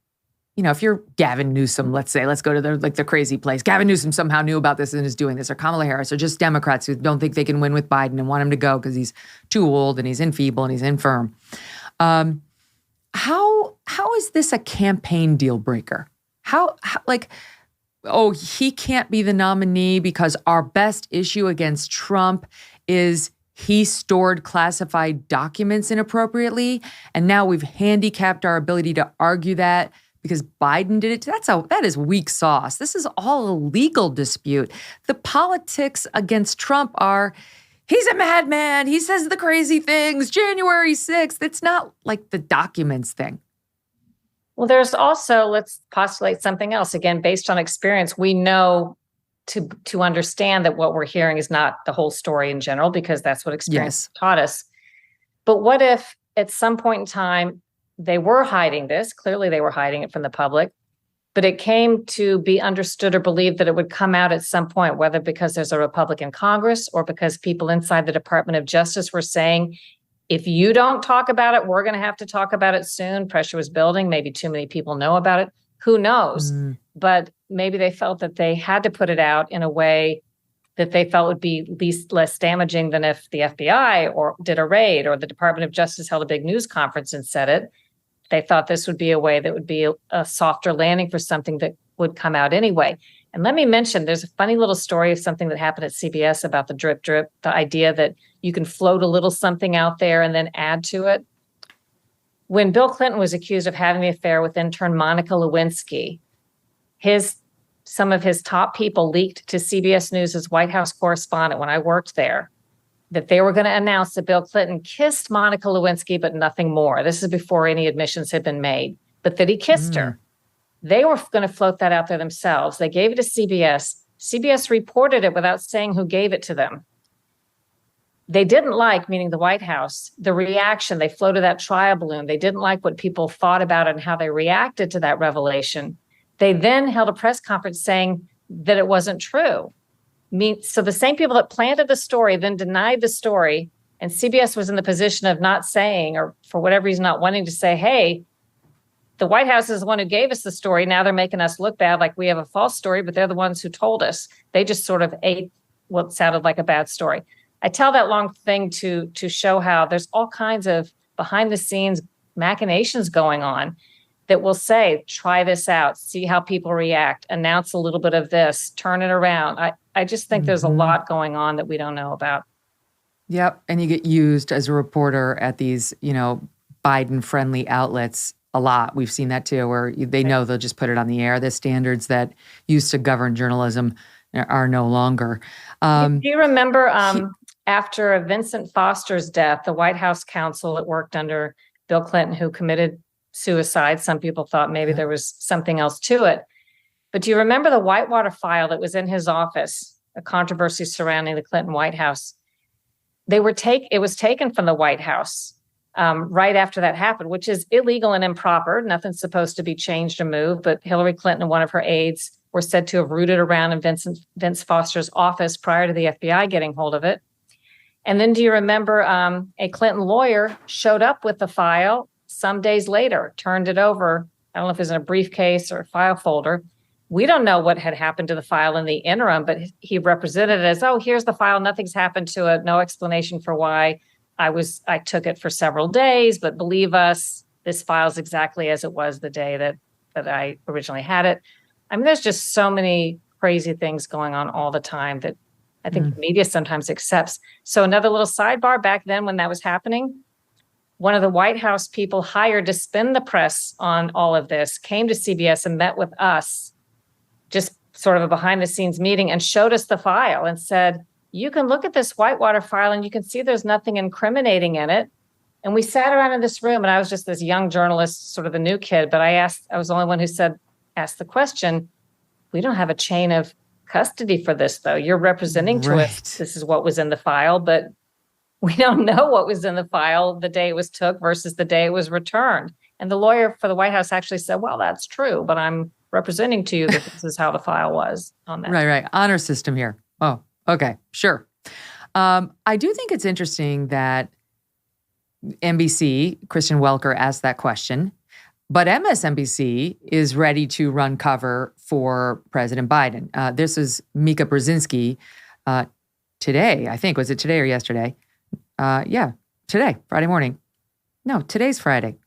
if you're Gavin Newsom, let's go to the crazy place. Gavin Newsom somehow knew about this and is doing this, or Kamala Harris, or just Democrats who don't think they can win with Biden and want him to go because he's too old and he's infeeble and he's infirm. How is this a campaign deal breaker? He can't be the nominee because our best issue against Trump is he stored classified documents inappropriately, and now we've handicapped our ability to argue that because Biden did it. That is weak sauce. This is all a legal dispute. The politics against Trump are, he's a madman. He says the crazy things. January 6th. It's not like the documents thing. Well, there's also, let's postulate something else. Again, based on experience, we know to understand that what we're hearing is not the whole story in general, because that's what experience taught us. But what if at some point in time they were hiding this? Clearly they were hiding it from the public, but it came to be understood or believed that it would come out at some point, whether because there's a Republican Congress or because people inside the Department of Justice were saying, if you don't talk about it, we're going to have to talk about it soon. Pressure was building. Maybe too many people know about it. Who knows? But maybe they felt that they had to put it out in a way that they felt would be less damaging than if the FBI or did a raid or the Department of Justice held a big news conference and said it. They thought this would be a way that would be a softer landing for something that would come out anyway. And let me mention, there's a funny little story of something that happened at CBS about the drip drip, the idea that you can float a little something out there and then add to it. When Bill Clinton was accused of having the affair with intern Monica Lewinsky, some of his top people leaked to CBS News' White House correspondent when I worked there that they were going to announce that Bill Clinton kissed Monica Lewinsky, but nothing more. This is before any admissions had been made, but that he kissed her. They were going to float that out there themselves. They gave it to CBS. CBS reported it without saying who gave it to them. They didn't like, meaning the White House, the reaction. They floated that trial balloon. They didn't like what people thought about it and how they reacted to that revelation. They then held a press conference saying that it wasn't true. So the same people that planted the story then denied the story, and CBS was in the position of not saying, or for whatever reason, not wanting to say, hey, the White House is the one who gave us the story. Now they're making us look bad, like we have a false story, but they're the ones who told us. They just sort of ate what sounded like a bad story. I tell that long thing to show how there's all kinds of behind the scenes machinations going on that will say, try this out, see how people react, announce a little bit of this, turn it around. I just think there's a lot going on that we don't know about. Yep. And you get used as a reporter at these, Biden-friendly outlets a lot. We've seen that too, where they know they'll just put it on the air. The standards that used to govern journalism are no longer. Do you remember after Vincent Foster's death, the White House counsel that worked under Bill Clinton, who committed suicide? Some people thought maybe there was something else to it. But do you remember the Whitewater file that was in his office, a controversy surrounding the Clinton White House? It was taken from the White House right after that happened, which is illegal and improper. Nothing's supposed to be changed or moved, but Hillary Clinton and one of her aides were said to have rooted around in Vince Foster's office prior to the FBI getting hold of it. And then do you remember a Clinton lawyer showed up with the file some days later, turned it over. I don't know if it was in a briefcase or a file folder. We don't know what had happened to the file in the interim, but he represented it as, oh, here's the file. Nothing's happened to it. No explanation for why I took it for several days, but believe us, this file's exactly as it was the day that I originally had it. I mean, there's just so many crazy things going on all the time that I think the media sometimes accepts. So another little sidebar, back then when that was happening, one of the White House people hired to spin the press on all of this came to CBS and met with us, just sort of a behind the scenes meeting, and showed us the file and said, you can look at this Whitewater file and you can see there's nothing incriminating in it. And we sat around in this room, and I was just this young journalist, sort of the new kid, but I was the only one who asked the question, we don't have a chain of custody for this, though. You're representing to us, this is what was in the file, but we don't know what was in the file the day it was took versus the day it was returned. And the lawyer for the White House actually said, well, that's true, but I'm representing to you that this is how the file was on that. Right. Honor system here. Oh, okay. Sure. I do think it's interesting that NBC, Kristen Welker, asked that question, but MSNBC is ready to run cover for President Biden. This is Mika Brzezinski today, I think. Was it today or yesterday? Today, Friday morning. No, today's Friday,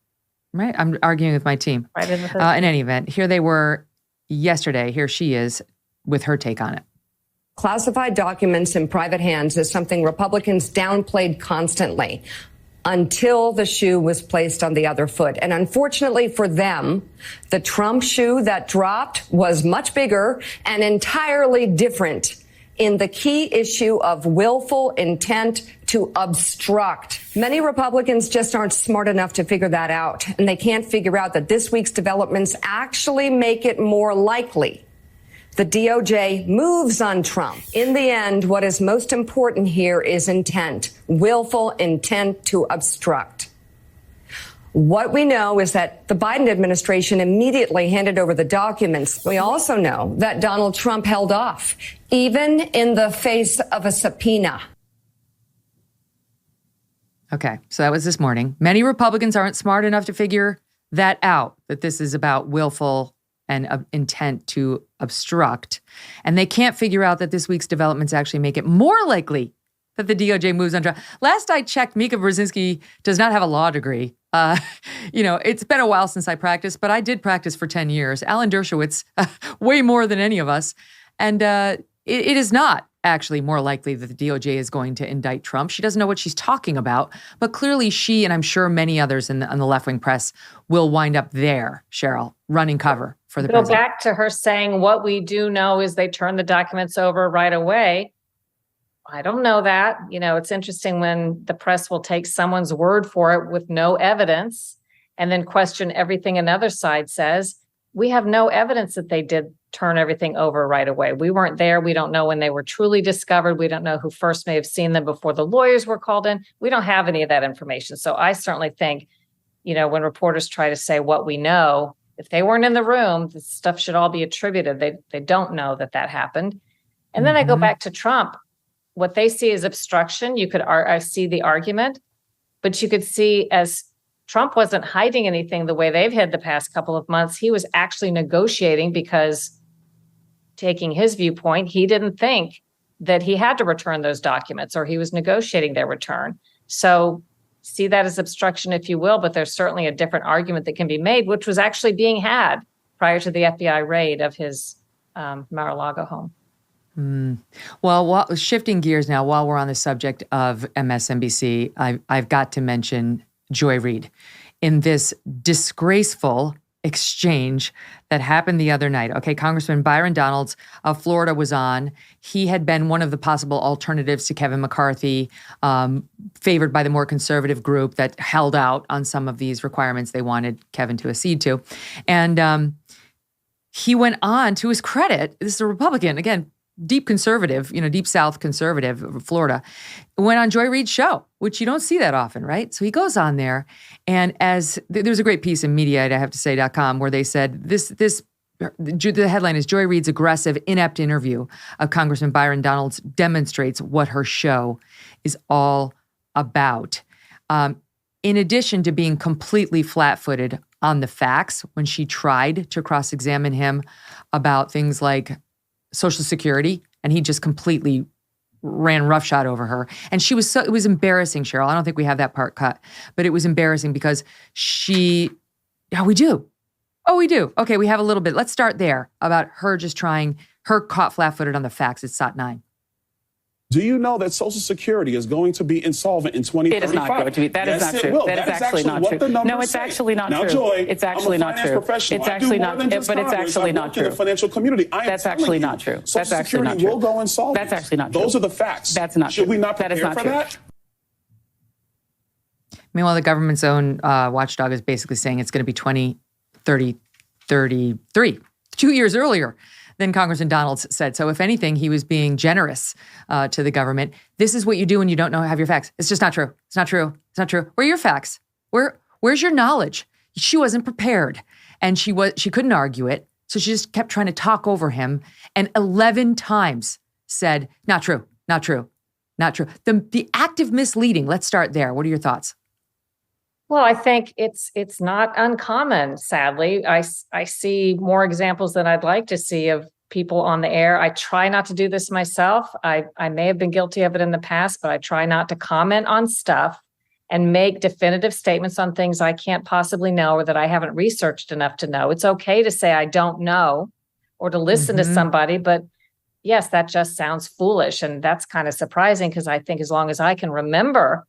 right? I'm arguing with my team. In any event, here they were yesterday. Here she is with her take on it. Classified documents in private hands is something Republicans downplayed constantly until the shoe was placed on the other foot. And unfortunately for them, the Trump shoe that dropped was much bigger and entirely different in the key issue of willful intent to obstruct. Many Republicans just aren't smart enough to figure that out, and they can't figure out that this week's developments actually make it more likely The DOJ moves on Trump. In the end, what is most important here is intent, willful intent to obstruct. What we know is that the Biden administration immediately handed over the documents. We also know that Donald Trump held off, even in the face of a subpoena. Okay, so that was this morning. Many Republicans aren't smart enough to figure that out, that this is about willful and intent to obstruct. And they can't figure out that this week's developments actually make it more likely that the DOJ moves on Trump. Last I checked, Mika Brzezinski does not have a law degree. It's been a while since I practiced, but I did practice for 10 years. Alan Dershowitz, way more than any of us. And it is not actually more likely that the DOJ is going to indict Trump. She doesn't know what she's talking about, but clearly she, and I'm sure many others on the left-wing press, will wind up there, Sharyl, running cover for the president. Go back to her saying, what we do know is they turn the documents over right away. I don't know that. It's interesting when the press will take someone's word for it with no evidence and then question everything another side says. We have no evidence that they did turn everything over right away. We weren't there. We don't know when they were truly discovered. We don't know who first may have seen them before the lawyers were called in. We don't have any of that information. So I certainly think, when reporters try to say what we know, if they weren't in the room, this stuff should all be attributed. They don't know that happened. And then I go back to Trump. What they see as obstruction, I see the argument, but you could see as Trump wasn't hiding anything the way they've had the past couple of months. He was actually negotiating because, taking his viewpoint, he didn't think that he had to return those documents, or he was negotiating their return. So see that as obstruction, if you will, but there's certainly a different argument that can be made, which was actually being had prior to the FBI raid of his Mar-a-Lago home. Well, shifting gears now, while we're on the subject of MSNBC, I've got to mention Joy Reid in this disgraceful exchange that happened the other night. Okay, Congressman Byron Donalds of Florida was on. He had been one of the possible alternatives to Kevin McCarthy, favored by the more conservative group that held out on some of these requirements they wanted Kevin to accede to. And he went on, to his credit, this is a Republican, again, deep conservative, deep South conservative of Florida, went on Joy Reid's show, which you don't see that often, right? So he goes on there, and there's a great piece in Mediaite, I have to say.com, where they said the headline is Joy Reid's aggressive, inept interview of Congressman Byron Donalds demonstrates what her show is all about. In addition to being completely flat-footed on the facts when she tried to cross-examine him about things like Social Security, and he just completely ran roughshod over her. And it was embarrassing, Sharyl. I don't think we have that part cut, but it was embarrassing because we do. Okay, we have a little bit. Let's start there about her caught flat-footed on the facts. It's SOT 9. Do you know that Social Security is going to be insolvent in 2035? It is not going to be. That is not true. That is actually not true. No, it's actually not true. Now, Joy, it's actually not true. It's actually not true. But it's actually not true. The financial community. That's actually not true. Social Security will go insolvent. That's actually not true. Those are the facts. That's not true. Should we not prepare for that? Meanwhile, the government's own watchdog is basically saying it's going to be 2033, 2 years earlier than Congressman Donalds said. So if anything, he was being generous to the government. This is what you do when you don't have your facts. It's just not true. It's not true. It's not true. Where are your facts? Where's your knowledge? She wasn't prepared, and she couldn't argue it. So she just kept trying to talk over him, and 11 times said, not true, not true, not true. The act of misleading. Let's start there. What are your thoughts? Well, I think it's not uncommon, sadly. I see more examples than I'd like to see of people on the air. I try not to do this myself. I may have been guilty of it in the past, but I try not to comment on stuff and make definitive statements on things I can't possibly know or that I haven't researched enough to know. It's okay to say I don't know or to listen to somebody, but yes, that just sounds foolish. And that's kind of surprising because I think as long as I can remember,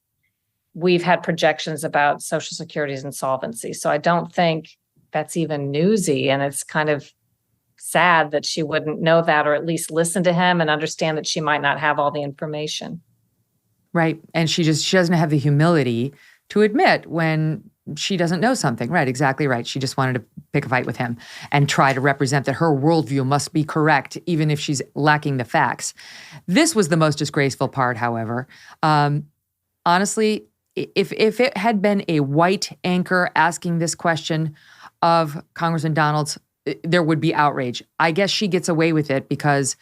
we've had projections about Social Security's insolvency. So I don't think that's even newsy. And it's kind of sad that she wouldn't know that, or at least listen to him and understand that she might not have all the information. Right. And she doesn't have the humility to admit when she doesn't know something. Right, exactly right. She just wanted to pick a fight with him and try to represent that her worldview must be correct, even if she's lacking the facts. This was the most disgraceful part, however. Honestly, if it had been a white anchor asking this question of Congressman Donalds, there would be outrage. I guess she gets away with it because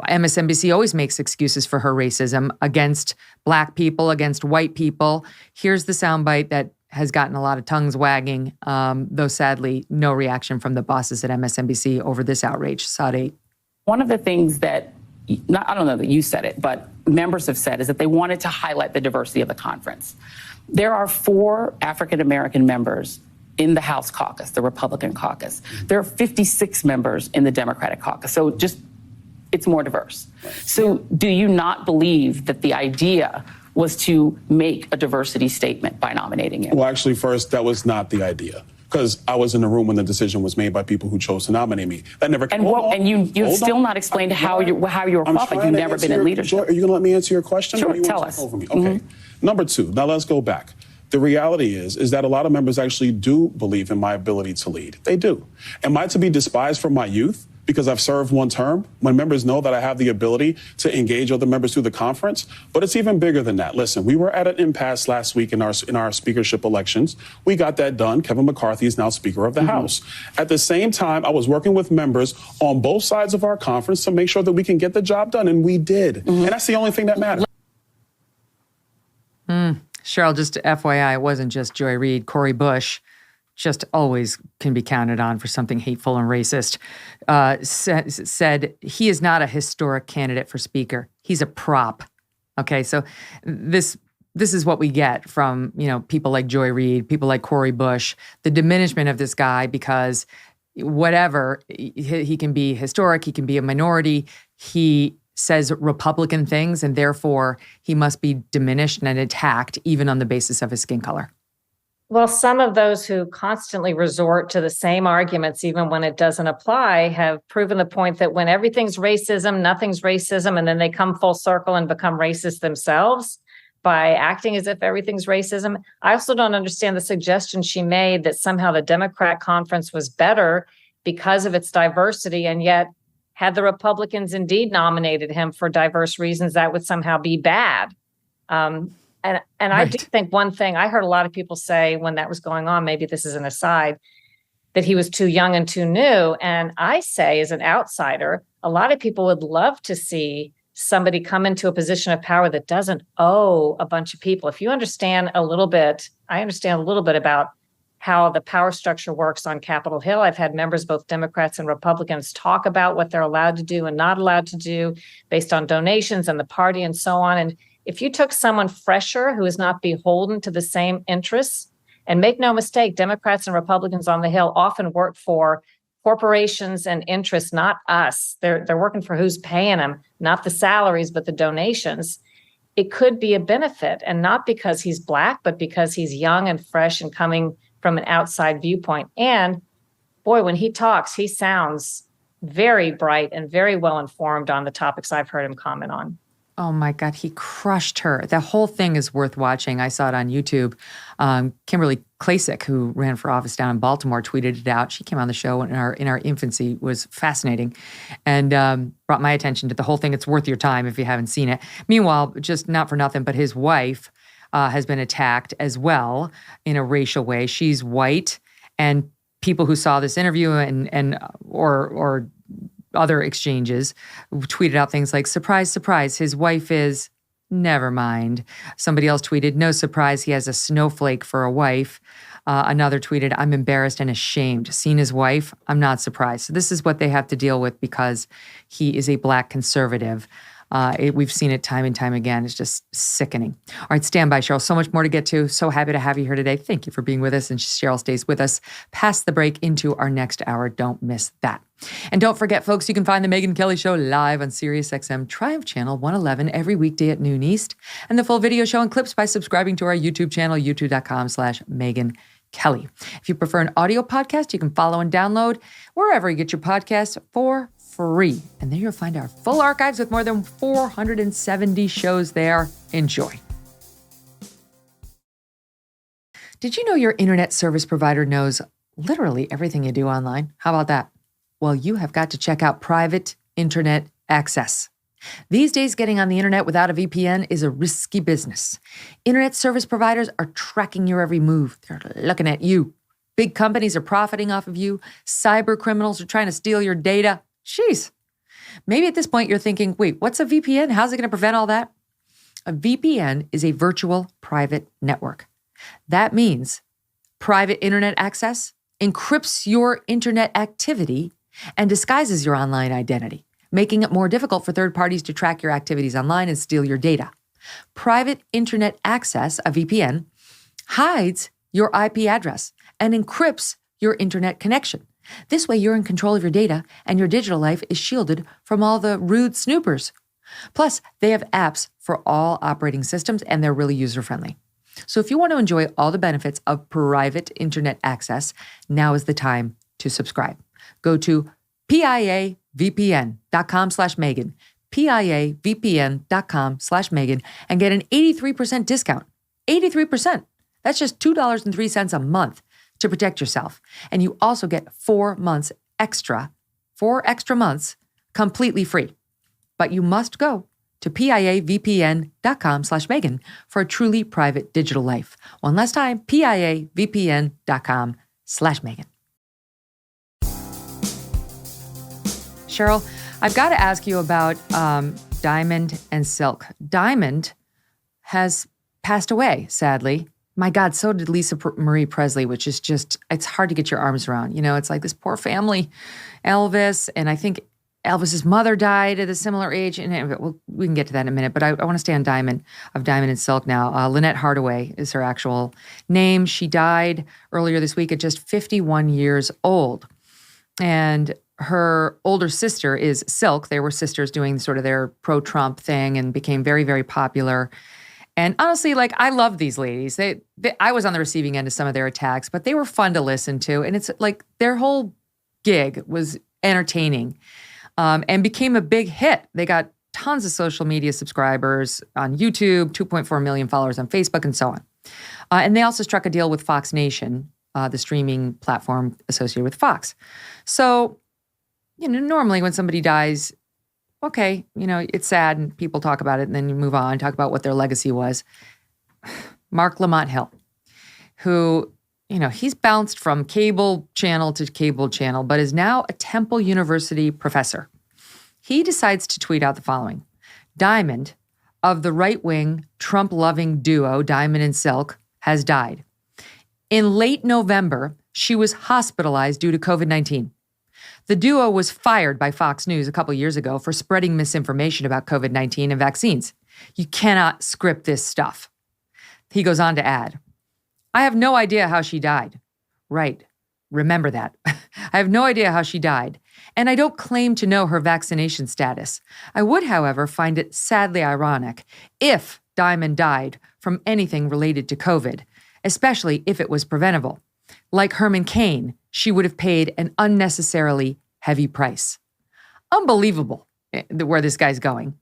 MSNBC always makes excuses for her racism against Black people, against white people. Here's the soundbite that has gotten a lot of tongues wagging, though sadly, no reaction from the bosses at MSNBC over this outrage. Sade. One of the things that, I don't know that you said it, but members have said is that they wanted to highlight the diversity of the conference. There are 4 African-American members in the House caucus, the Republican caucus. There are 56 members in the Democratic caucus. So it's more diverse. So do you not believe that the idea was to make a diversity statement by nominating him? Well, actually, first, that was not the idea. Because I was in the room when the decision was made by people who chose to nominate me. That never came. And you've still not explained how you were qualified. You've never been in leadership. Are you going to let me answer your question? Sure, tell us. Over me? Okay. Number 2, now let's go back. The reality is that a lot of members actually do believe in my ability to lead. They do. Am I to be despised for my youth because I've served one term, when members know that I have the ability to engage other members through the conference? But it's even bigger than that. Listen, we were at an impasse last week in our speakership elections. We got that done. Kevin McCarthy is now Speaker of the House. At the same time, I was working with members on both sides of our conference to make sure that we can get the job done, and we did. And that's the only thing that matters. Sharyl, just FYI, it wasn't just Joy Reid. Cori Bush just always can be counted on for something hateful and racist, said he is not a historic candidate for speaker. He's a prop. Okay, so this is what we get from, people like Joy Reid, people like Cori Bush, the diminishment of this guy because whatever, he can be historic, he can be a minority, he says Republican things, and therefore he must be diminished and attacked even on the basis of his skin color. Well, some of those who constantly resort to the same arguments, even when it doesn't apply, have proven the point that when everything's racism, nothing's racism, and then they come full circle and become racist themselves by acting as if everything's racism. I also don't understand the suggestion she made that somehow the Democrat conference was better because of its diversity, and yet had the Republicans indeed nominated him for diverse reasons, that would somehow be bad. And right. I do think one thing, I heard a lot of people say when that was going on, maybe this is an aside, that he was too young and too new. And I say, as an outsider, a lot of people would love to see somebody come into a position of power that doesn't owe a bunch of people. If you understand a little bit, I understand a little bit about how the power structure works on Capitol Hill. I've had members, both Democrats and Republicans, talk about what they're allowed to do and not allowed to do based on donations and the party and so on. And if you took someone fresher who is not beholden to the same interests, and make no mistake, Democrats and Republicans on the Hill often work for corporations and interests, not us. They're working for who's paying them, not the salaries, but the donations. It could be a benefit, and not because he's Black, but because he's young and fresh and coming from an outside viewpoint. And boy, when he talks, he sounds very bright and very well informed on the topics I've heard him comment on. Oh my God, he crushed her. The whole thing is worth watching. I saw it on YouTube. Kimberly Klacik, who ran for office down in Baltimore, tweeted it out. She came on the show in our infancy. It was fascinating, and brought my attention to the whole thing. It's worth your time if you haven't seen it. Meanwhile, just not for nothing, but his wife has been attacked as well in a racial way. She's white, and people who saw this interview or other exchanges tweeted out things like, surprise, surprise, his wife is, never mind. Somebody else tweeted, no surprise, he has a snowflake for a wife. Another tweeted, I'm embarrassed and ashamed. Seen his wife, I'm not surprised. So this is what they have to deal with because he is a Black conservative. We've seen it time and time again. It's just sickening. All right, stand by, Sharyl. So much more to get to. So happy to have you here today. Thank you for being with us. And Sharyl stays with us past the break into our next hour. Don't miss that. And don't forget, folks, you can find The Megyn Kelly Show live on SiriusXM Triumph Channel 111 every weekday at noon East. And the full video show and clips by subscribing to our YouTube channel, youtube.com/Megyn Kelly. If you prefer an audio podcast, you can follow and download wherever you get your podcasts for free. And there you'll find our full archives with more than 470 shows there. Enjoy. Did you know your internet service provider knows literally everything you do online? How about that? Well, you have got to check out private internet access. These days, getting on the internet without a VPN is a risky business. Internet service providers are tracking your every move. They're looking at you. Big companies are profiting off of you. Cyber criminals are trying to steal your data. Jeez. Maybe at this point you're thinking, wait, what's a VPN? How's it going to prevent all that? A VPN is a virtual private network. That means private internet access encrypts your internet activity and disguises your online identity, making it more difficult for third parties to track your activities online and steal your data. Private internet access, a VPN, hides your IP address and encrypts your internet connection. This way, you're in control of your data and your digital life is shielded from all the rude snoopers. Plus, they have apps for all operating systems and they're really user-friendly. So if you want to enjoy all the benefits of private internet access, now is the time to subscribe. Go to piavpn.com/Megyn, piavpn.com/Megyn, and get an 83% discount. 83%. That's just $2.03 a month to protect yourself. And you also get 4 extra months completely free. But you must go to piavpn.com/Megyn for a truly private digital life. One last time, piavpn.com/Megyn. Sharyl, I've got to ask you about Diamond and Silk. Diamond has passed away, sadly. My God, so did Lisa Marie Presley, which is just, it's hard to get your arms around. You know, it's like this poor family, Elvis, and I think Elvis's mother died at a similar age, and we can get to that in a minute, but I want to stay on Diamond and Silk now. Lynette Hardaway is her actual name. She died earlier this week at just 51 years old. And her older sister is Silk. They were sisters doing sort of their pro-Trump thing and became very, very popular. And honestly, like, I love these ladies. I was on the receiving end of some of their attacks, but they were fun to listen to. And it's like their whole gig was entertaining. And became a big hit. They got tons of social media subscribers on YouTube, 2.4 million followers on Facebook, and so on. And they also struck a deal with Fox Nation, the streaming platform associated with Fox. So, you know, normally when somebody dies, okay, you know, it's sad and people talk about it and then you move on, talk about what their legacy was. Mark Lamont Hill, who, you know, he's bounced from cable channel to cable channel, but is now a Temple University professor. He decides to tweet out the following. Diamond, of the right-wing, Trump-loving duo Diamond and Silk, has died. In late November, she was hospitalized due to COVID-19. The duo was fired by Fox News a couple years ago for spreading misinformation about COVID-19 and vaccines. You cannot script this stuff. He goes on to add, I have no idea how she died. Right. Remember that. I have no idea how she died, and I don't claim to know her vaccination status. I would, however, find it sadly ironic if Diamond died from anything related to COVID, especially if it was preventable. Like Herman Cain, she would have paid an unnecessarily heavy price. Unbelievable where this guy's going.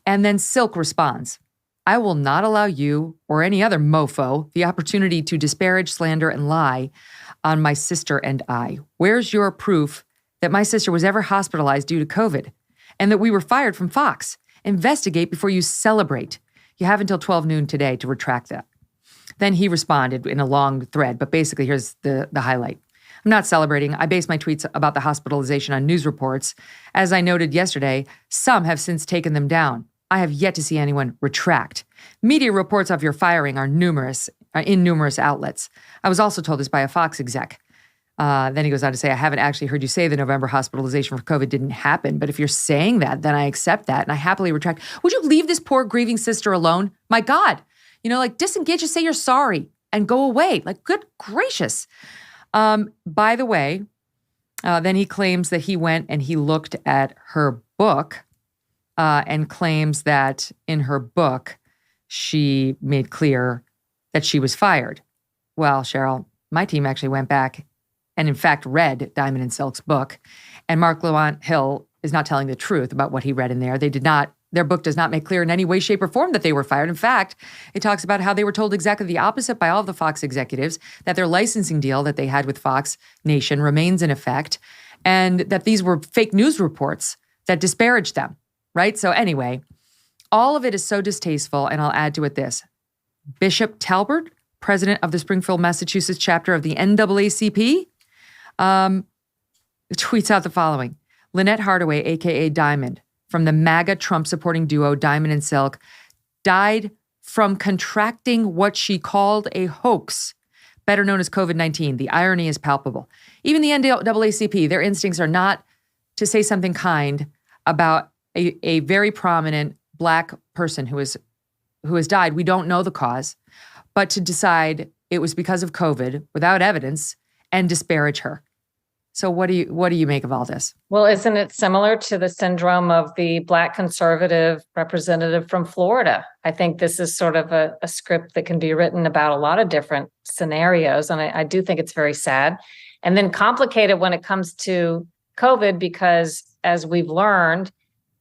And then Silk responds, I will not allow you or any other mofo the opportunity to disparage, slander, and lie on my sister and I. Where's your proof that my sister was ever hospitalized due to COVID and that we were fired from Fox? Investigate before you celebrate. You have until 12 noon today to retract that. Then he responded in a long thread, but basically here's the highlight. I'm not celebrating. I base my tweets about the hospitalization on news reports. As I noted yesterday, some have since taken them down. I have yet to see anyone retract. Media reports of your firing are in numerous outlets. I was also told this by a Fox exec. Then he goes on to say, I haven't actually heard you say the November hospitalization for COVID didn't happen, but if you're saying that, then I accept that and I happily retract. Would you leave this poor grieving sister alone? My God, you know, like disengage, just say you're sorry and go away. Like, good gracious. By the way, then he claims that he went and he looked at her book and claims that in her book, she made clear that she was fired. Well, Sharyl, my team actually went back and in fact read Diamond and Silk's book. And Mark Lamont Hill is not telling the truth about what he read in there. They did not Their book does not make clear in any way, shape, or form that they were fired. In fact, it talks about how they were told exactly the opposite by all of the Fox executives, that their licensing deal that they had with Fox Nation remains in effect, and that these were fake news reports that disparaged them, right? So anyway, all of it is so distasteful, and I'll add to it this. Bishop Talbert, president of the Springfield, Massachusetts chapter of the NAACP, tweets out the following. Lynette Hardaway, a.k.a. Diamond, from the MAGA Trump-supporting duo Diamond and Silk, died from contracting what she called a hoax, better known as COVID-19. The irony is palpable. Even the NAACP, their instincts are not to say something kind about a very prominent Black person who has died. We don't know the cause, but to decide it was because of COVID without evidence and disparage her. So what do you make of all this? Well, isn't it similar to the syndrome of the Black conservative representative from Florida? I think this is sort of a script that can be written about a lot of different scenarios. And I do think it's very sad. And then complicated when it comes to COVID, because as we've learned,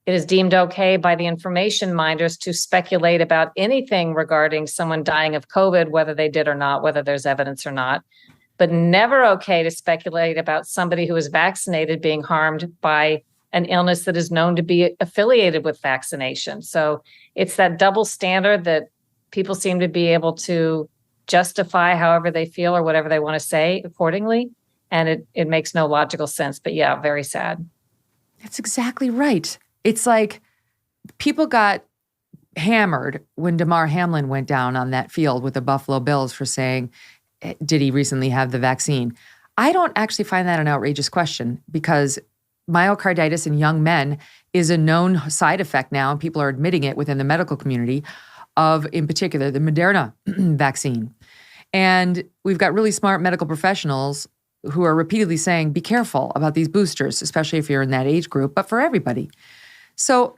it is deemed okay by the information minders to speculate about anything regarding someone dying of COVID, whether they did or not, whether there's evidence or not. But never okay to speculate about somebody who is vaccinated being harmed by an illness that is known to be affiliated with vaccination. So it's that double standard that people seem to be able to justify however they feel or whatever they want to say accordingly. And it makes no logical sense. But yeah, very sad. That's exactly right. It's like people got hammered when Damar Hamlin went down on that field with the Buffalo Bills for saying, did he recently have the vaccine? I don't actually find that an outrageous question because myocarditis in young men is a known side effect now, and people are admitting it within the medical community of, in particular, the Moderna vaccine. And we've got really smart medical professionals who are repeatedly saying, be careful about these boosters, especially if you're in that age group, but for everybody. So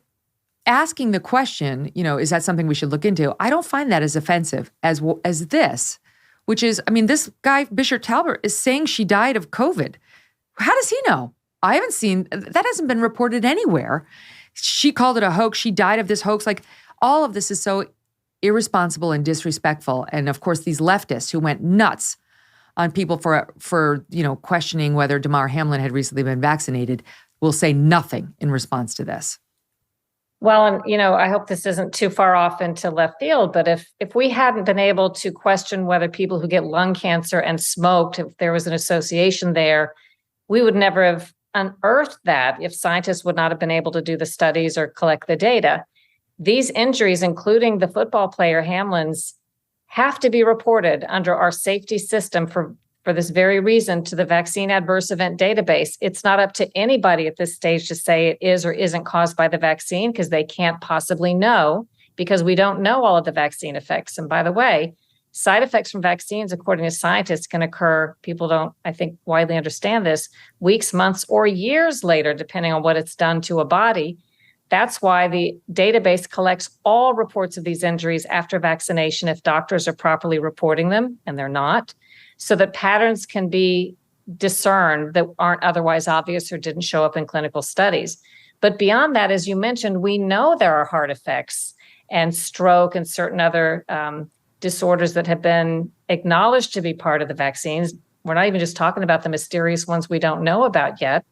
asking the question, is that something we should look into? I don't find that as offensive as this. Which is, this guy, Bishop Talbert, is saying she died of COVID. How does he know? I haven't seen, that hasn't been reported anywhere. She called it a hoax. She died of this hoax. Like, all of this is so irresponsible and disrespectful. And of course, these leftists who went nuts on people for questioning whether Damar Hamlin had recently been vaccinated will say nothing in response to this. Well, and, I hope this isn't too far off into left field, but if we hadn't been able to question whether people who get lung cancer and smoked, if there was an association there, we would never have unearthed that if scientists would not have been able to do the studies or collect the data. These injuries, including the football player Hamlin's, have to be reported under our safety system for this very reason to the vaccine adverse event database. It's not up to anybody at this stage to say it is or isn't caused by the vaccine because they can't possibly know because we don't know all of the vaccine effects. And by the way, side effects from vaccines, according to scientists, can occur, people don't, I think, widely understand this, weeks, months, or years later, depending on what it's done to a body. That's why the database collects all reports of these injuries after vaccination if doctors are properly reporting them, and they're not, so that patterns can be discerned that aren't otherwise obvious or didn't show up in clinical studies. But beyond that, as you mentioned, we know there are heart effects and stroke and certain other disorders that have been acknowledged to be part of the vaccines. We're not even just talking about the mysterious ones we don't know about yet.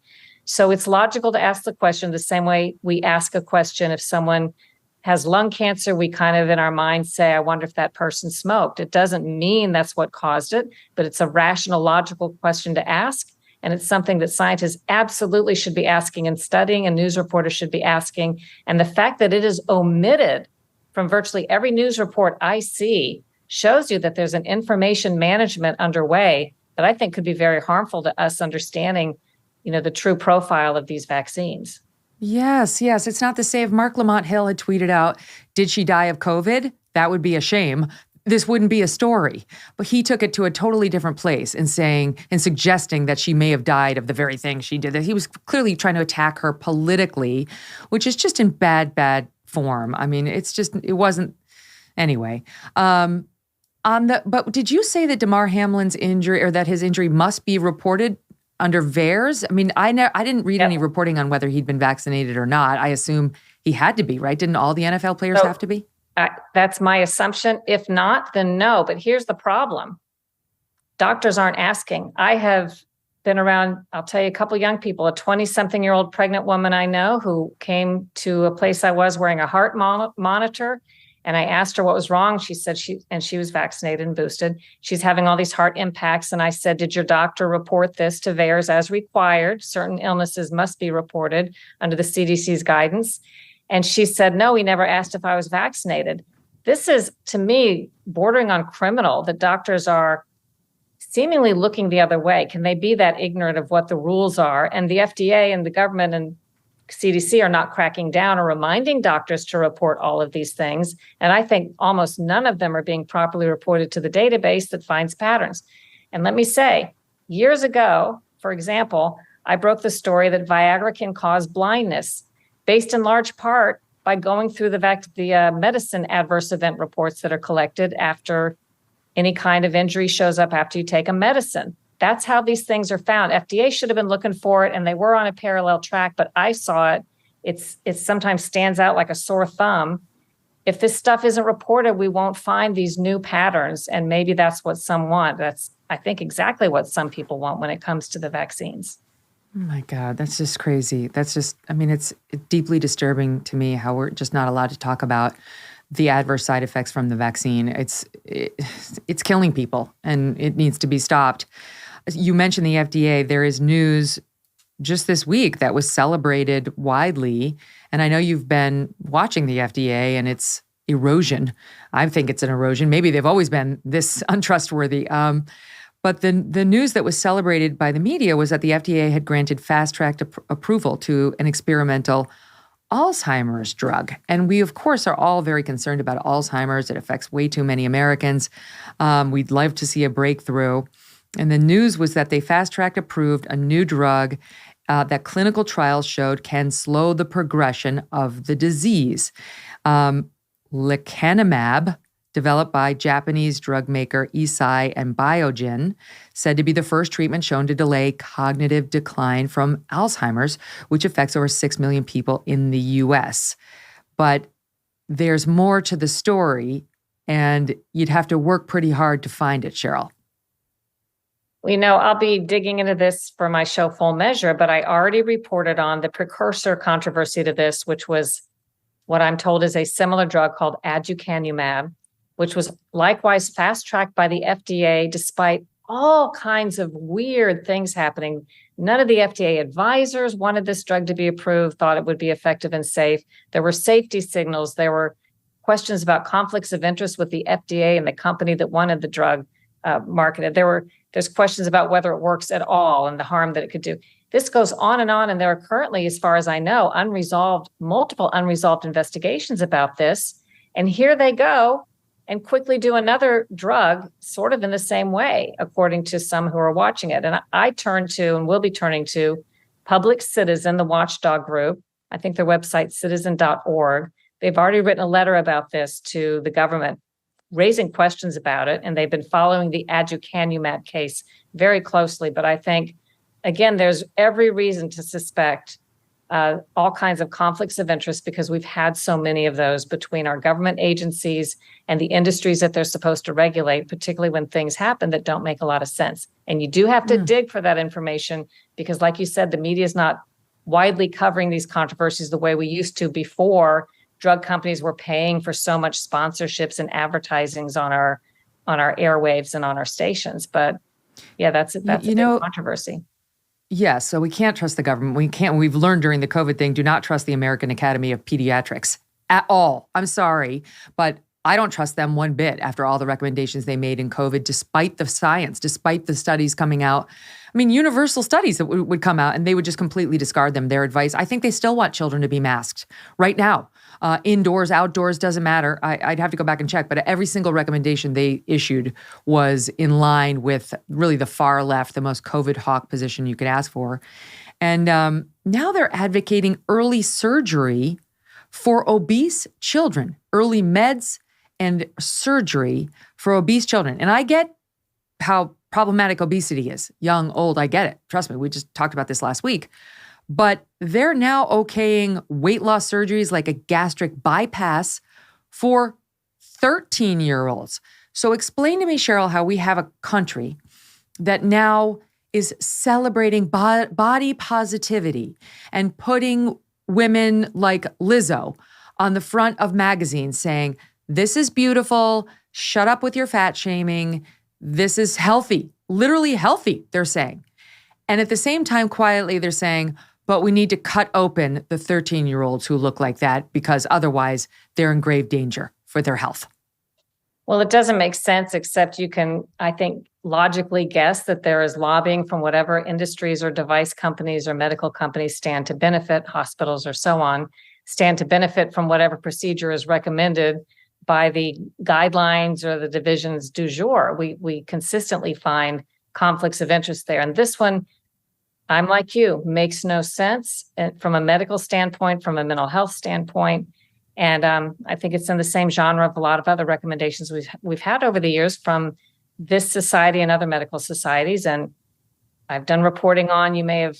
So it's logical to ask the question the same way we ask a question if someone has lung cancer, we kind of in our mind say, I wonder if that person smoked. It doesn't mean that's what caused it, but it's a rational, logical question to ask. And it's something that scientists absolutely should be asking and studying, and news reporters should be asking. And the fact that it is omitted from virtually every news report I see shows you that there's an information management underway that I think could be very harmful to us understanding, the true profile of these vaccines. Yes. It's not to say if Mark Lamont Hill had tweeted out, did she die of COVID? That would be a shame. This wouldn't be a story. But he took it to a totally different place in suggesting that she may have died of the very thing she did. That he was clearly trying to attack her politically, which is just in bad form. It wasn't. Anyway. But did you say that Damar Hamlin's injury, or that his injury must be reported under VAERS? I mean, I didn't read any reporting on whether he'd been vaccinated or not. I assume he had to be, right? Didn't all the NFL players have to be? That's my assumption. If not, then no. But here's the problem. Doctors aren't asking. I have been around, I'll tell you, a couple of young people, a 20-something-year-old pregnant woman I know who came to a place I was wearing a heart monitor. And I asked her what was wrong. She said she was vaccinated and boosted. She's having all these heart impacts. And I said, did your doctor report this to VAERS as required? Certain illnesses must be reported under the CDC's guidance. And she said, no, he never asked if I was vaccinated. This is, to me, bordering on criminal. The doctors are seemingly looking the other way. Can they be that ignorant of what the rules are? And the FDA and the government and CDC are not cracking down or reminding doctors to report all of these things. And I think almost none of them are being properly reported to the database that finds patterns. And let me say, years ago, for example, I broke the story that Viagra can cause blindness, based in large part by going through the medicine adverse event reports that are collected after any kind of injury shows up after you take a medicine. That's how these things are found. FDA should have been looking for it, and they were on a parallel track, but I saw it. It sometimes stands out like a sore thumb. If this stuff isn't reported, we won't find these new patterns, and maybe that's what some want. That's, I think, exactly what some people want when it comes to the vaccines. Oh my God, that's just crazy. That's just, I mean, it's deeply disturbing to me how we're just not allowed to talk about the adverse side effects from the vaccine. It's killing people, and it needs to be stopped. You mentioned the FDA. There is news just this week that was celebrated widely, and I know you've been watching the FDA and its erosion. I think it's an erosion. Maybe they've always been this untrustworthy. But the news that was celebrated by the media was that the FDA had granted fast-track approval to an experimental Alzheimer's drug. And we, of course, are all very concerned about Alzheimer's. It affects way too many Americans. We'd love to see a breakthrough. And the news was that they fast-track approved a new drug that clinical trials showed can slow the progression of the disease. Lecanemab, developed by Japanese drug maker Eisai and Biogen, said to be the first treatment shown to delay cognitive decline from Alzheimer's, which affects over 6 million people in the U.S. But there's more to the story, and you'd have to work pretty hard to find it, Sharyl. Well, I'll be digging into this for my show Full Measure, but I already reported on the precursor controversy to this, which was what I'm told is a similar drug called aducanumab, which was likewise fast-tracked by the FDA despite all kinds of weird things happening. None of the FDA advisors wanted this drug to be approved, thought it would be effective and safe. There were safety signals. There were questions about conflicts of interest with the FDA and the company that wanted the drug marketed. There's questions about whether it works at all and the harm that it could do. This goes on, and there are currently, as far as I know, multiple unresolved investigations about this. And here they go and quickly do another drug sort of in the same way, according to some who are watching it. And I turn to, and will be turning to, Public Citizen, the watchdog group. I think their website, citizen.org. They've already written a letter about this to the government, raising questions about it, and they've been following the aducanumab case very closely. But I think, again, there's every reason to suspect all kinds of conflicts of interest because we've had so many of those between our government agencies and the industries that they're supposed to regulate, particularly when things happen that don't make a lot of sense. And you do have to dig for that information because, like you said, the media is not widely covering these controversies the way we used to before. Drug companies were paying for so much sponsorships and advertisings on our airwaves and on our stations. But yeah, that's a big controversy. Yeah, so we can't trust the government. We've learned during the COVID thing, do not trust the American Academy of Pediatrics at all. I'm sorry, but I don't trust them one bit after all the recommendations they made in COVID, despite the science, despite the studies coming out. I mean, universal studies that would come out and they would just completely discard them, their advice. I think they still want children to be masked right now. Indoors, outdoors, doesn't matter. I'd have to go back and check, but every single recommendation they issued was in line with really the far left, the most COVID hawk position you could ask for. And now they're advocating early surgery for obese children, early meds and surgery for obese children. And I get how problematic obesity is. Young, old, I get it. Trust me, we just talked about this last week. But they're now okaying weight loss surgeries like a gastric bypass for 13-year-olds. So explain to me, Sharyl, how we have a country that now is celebrating body positivity and putting women like Lizzo on the front of magazines saying, this is beautiful, shut up with your fat shaming, this is healthy, literally healthy, they're saying. And at the same time, quietly, they're saying, but we need to cut open the 13-year-olds who look like that because otherwise they're in grave danger for their health. Well, it doesn't make sense, except you can, I think, logically guess that there is lobbying from whatever industries or device companies or medical companies stand to benefit, hospitals or so on, stand to benefit from whatever procedure is recommended by the guidelines or the divisions du jour. We consistently find conflicts of interest there. And this one, I'm like you, makes no sense from a medical standpoint, from a mental health standpoint. And I think it's in the same genre of a lot of other recommendations we've had over the years from this society and other medical societies. And I've done reporting on, you may have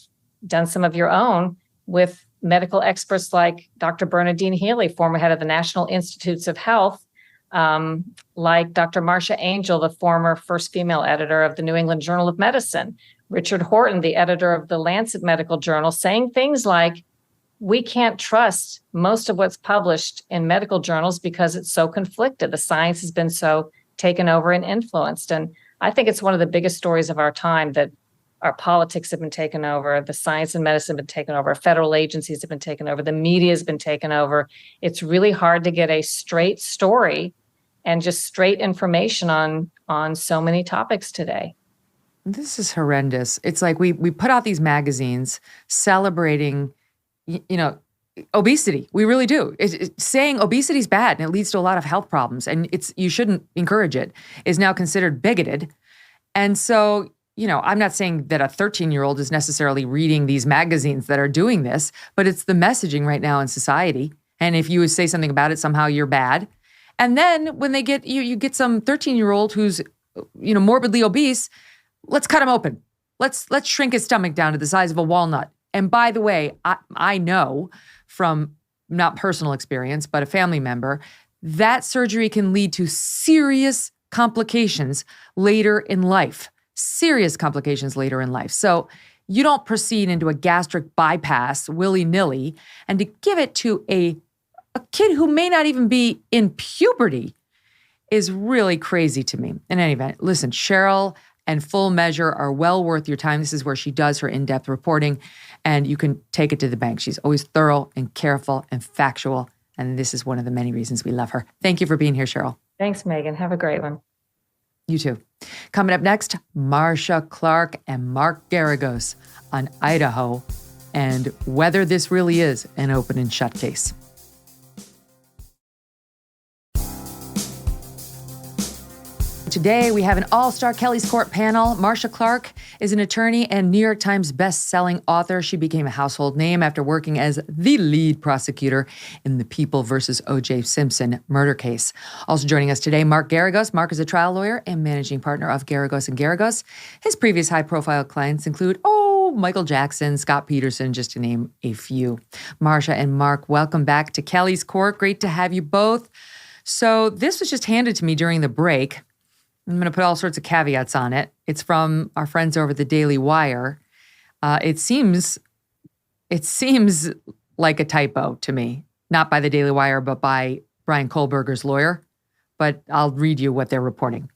done some of your own, with medical experts like Dr. Bernadine Healy, former head of the National Institutes of Health, like Dr. Marcia Angel, the former first female editor of the New England Journal of Medicine, Richard Horton, the editor of the Lancet Medical Journal, saying things like, we can't trust most of what's published in medical journals because it's so conflicted. The science has been so taken over and influenced. And I think it's one of the biggest stories of our time that our politics have been taken over, the science and medicine have been taken over, federal agencies have been taken over, the media has been taken over. It's really hard to get a straight story and just straight information on so many topics today. This is horrendous. It's like we put out these magazines celebrating, obesity. We really do. Saying obesity is bad and it leads to a lot of health problems and you shouldn't encourage it is now considered bigoted. And so, I'm not saying that a 13-year-old is necessarily reading these magazines that are doing this, but it's the messaging right now in society. And if you say something about it, somehow you're bad. And then when they get you get some 13-year-old who's, morbidly obese, let's cut him open. Let's shrink his stomach down to the size of a walnut. And by the way, I know from not personal experience, but a family member, that surgery can lead to serious complications later in life. Serious complications later in life. So you don't proceed into a gastric bypass willy-nilly, and to give it to a kid who may not even be in puberty is really crazy to me. In any event, listen, Sharyl and Full Measure are well worth your time. This is where she does her in-depth reporting, and you can take it to the bank. She's always thorough and careful and factual, and this is one of the many reasons we love her. Thank you for being here, Sharyl. Thanks, Megyn. Have a great one. You too. Coming up next, Marcia Clark and Mark Geragos on Idaho and whether this really is an open and shut case. Today, we have an all-star Kelly's Court panel. Marcia Clark is an attorney and New York Times best-selling author. She became a household name after working as the lead prosecutor in the People versus O.J. Simpson murder case. Also joining us today, Mark Geragos. Mark is a trial lawyer and managing partner of Geragos & Geragos. His previous high-profile clients include, Michael Jackson, Scott Peterson, just to name a few. Marcia and Mark, welcome back to Kelly's Court. Great to have you both. So this was just handed to me during the break. I'm going to put all sorts of caveats on it. It's from our friends over at the Daily Wire. It seems like a typo to me, not by the Daily Wire, but by Bryan Kohberger's lawyer. But I'll read you what they're reporting.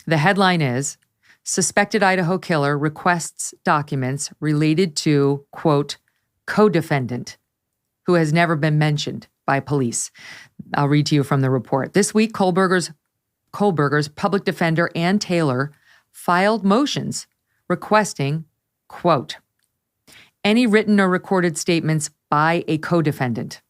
The headline is, suspected Idaho killer requests documents related to, quote, co-defendant, who has never been mentioned by police. I'll read to you from the report. This week, Kohberger's public defender, Ann Taylor, filed motions requesting, quote, any written or recorded statements by a co-defendant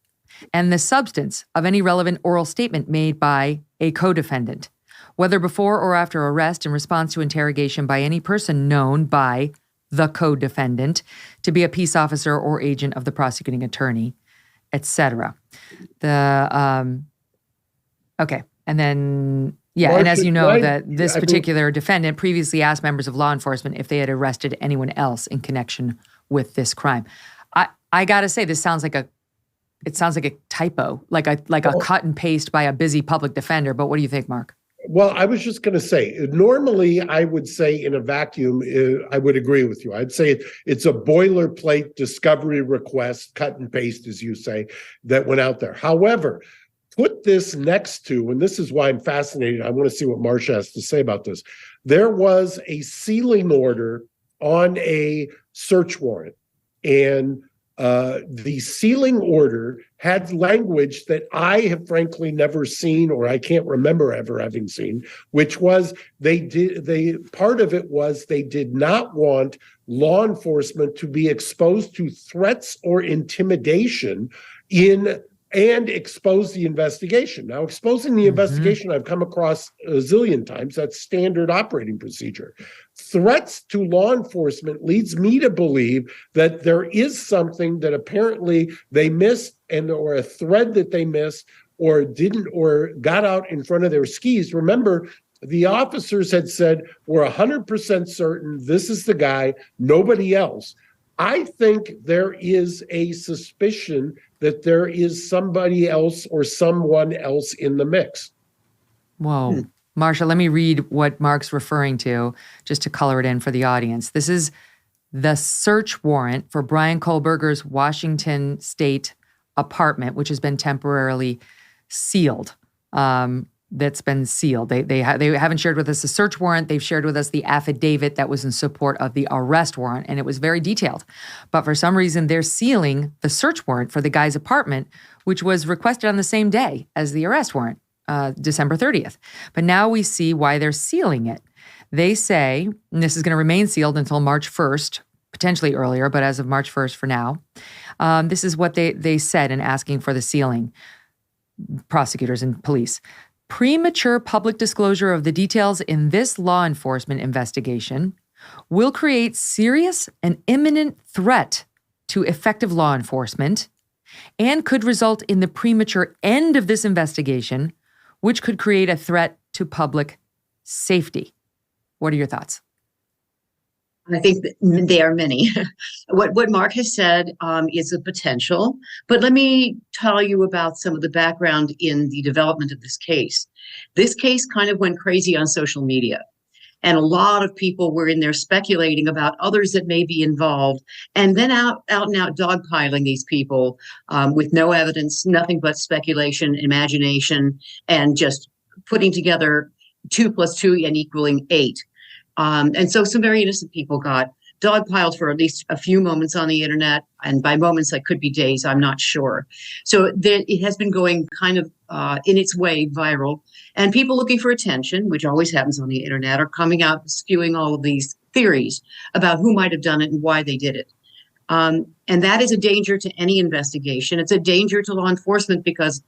and the substance of any relevant oral statement made by a co-defendant, whether before or after arrest in response to interrogation by any person known by the co-defendant to be a peace officer or agent of the prosecuting attorney, etc. Okay. And then Yeah, Marcia, and as you know, I- that this I mean- particular defendant previously asked members of law enforcement if they had arrested anyone else in connection with this crime. I got to say, this sounds like a typo, like a cut and paste by a busy public defender. But what do you think, Mark? Well, I was just going to say, normally I would say in a vacuum, I would agree with you. I'd say it's a boilerplate discovery request, cut and paste, as you say, that went out there. However, put this next to, and this is why I'm fascinated, I want to see what Marcia has to say about this. There was a sealing order on a search warrant, and the sealing order had language that I have frankly never seen, or I can't remember ever having seen, which was part of it was they did not want law enforcement to be exposed to threats or intimidation and expose the investigation. Now, exposing the investigation, I've come across a zillion times. That's standard operating procedure. Threats to law enforcement leads me to believe that there is something that apparently they missed, or a thread that they missed, or didn't, or got out in front of their skis. Remember, the officers had said, we're 100% certain this is the guy, nobody else. I think there is a suspicion that there is somebody else or someone else in the mix. Whoa. Marcia, let me read what Mark's referring to, just to color it in for the audience. This is the search warrant for Bryan Kohberger's Washington State apartment, which has been temporarily sealed. That's been sealed. They haven't shared with us the search warrant. They've shared with us the affidavit that was in support of the arrest warrant, and it was very detailed. But for some reason, they're sealing the search warrant for the guy's apartment, which was requested on the same day as the arrest warrant, December 30th. But now we see why they're sealing it. They say, and this is going to remain sealed until March 1st, potentially earlier, but as of March 1st for now. This is what they said in asking for the sealing, prosecutors and police. Premature public disclosure of the details in this law enforcement investigation will create serious and imminent threat to effective law enforcement and could result in the premature end of this investigation, which could create a threat to public safety. What are your thoughts? I think that there are many. What Mark has said is a potential, but let me tell you about some of the background in the development of this case. This case kind of went crazy on social media, and a lot of people were in there speculating about others that may be involved, and then out and out dogpiling these people with no evidence, nothing but speculation, imagination, and just putting together 2 + 2 and equaling 8. And so some very innocent people got dogpiled for at least a few moments on the internet. And by moments, that could be days, I'm not sure. So it has been going kind of in its way viral. And people looking for attention, which always happens on the internet, are coming out spewing all of these theories about who might have done it and why they did it. And that is a danger to any investigation. It's a danger to law enforcement because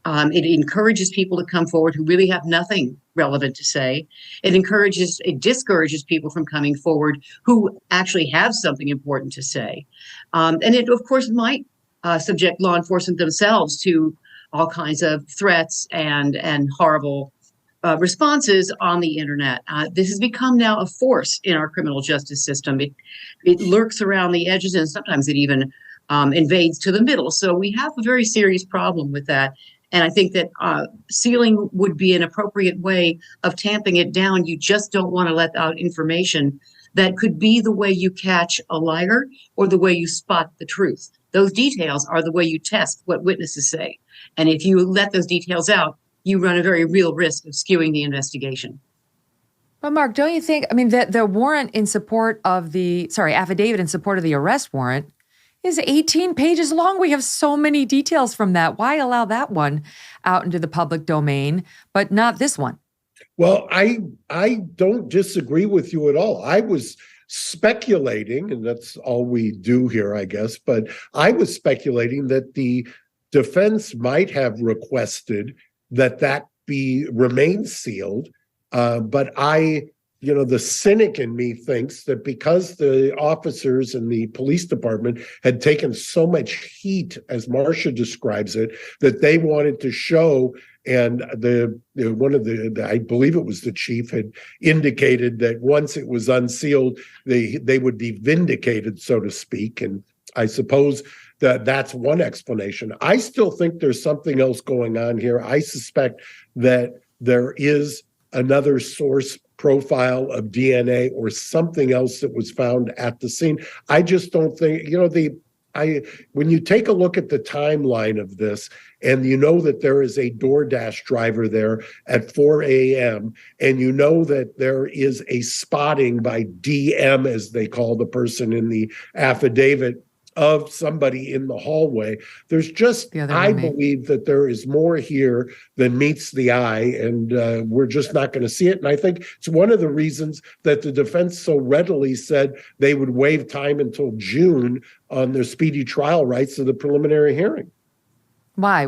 it encourages people to come forward who really have nothing relevant to say. It discourages people from coming forward who actually have something important to say. And it, of course, might subject law enforcement themselves to all kinds of threats and horrible responses on the internet. This has become now a force in our criminal justice system. It lurks around the edges, and sometimes it even invades to the middle. So we have a very serious problem with that. And I think that sealing would be an appropriate way of tamping it down. You just don't want to let out information that could be the way you catch a liar or the way you spot the truth. Those details are the way you test what witnesses say. And if you let those details out, you run a very real risk of skewing the investigation. But Mark, don't you think, the warrant in support of affidavit in support of the arrest warrant is 18 pages long. We have so many details from that. Why allow that one out into the public domain, but not this one? Well, I don't disagree with you at all. I was speculating, and that's all we do here, I guess, but I was speculating that the defense might have requested that remain sealed. But the cynic in me thinks that because the officers in the police department had taken so much heat, as Marcia describes it, that they wanted to show And one of the I believe it was the chief had indicated that once it was unsealed, they would be vindicated, so to speak. And I suppose that's one explanation. I still think there's something else going on here. I suspect that there is another source profile of DNA or something else that was found at the scene. I just don't think, when you take a look at the timeline of this, and you know that there is a DoorDash driver there at 4 a.m., and you know that there is a spotting by DM, as they call the person in the affidavit, of somebody in the hallway. There's just, I believe that there is more here than meets the eye, and we're just not going to see it. And I think it's one of the reasons that the defense so readily said they would waive time until June on their speedy trial rights of the preliminary hearing. Why?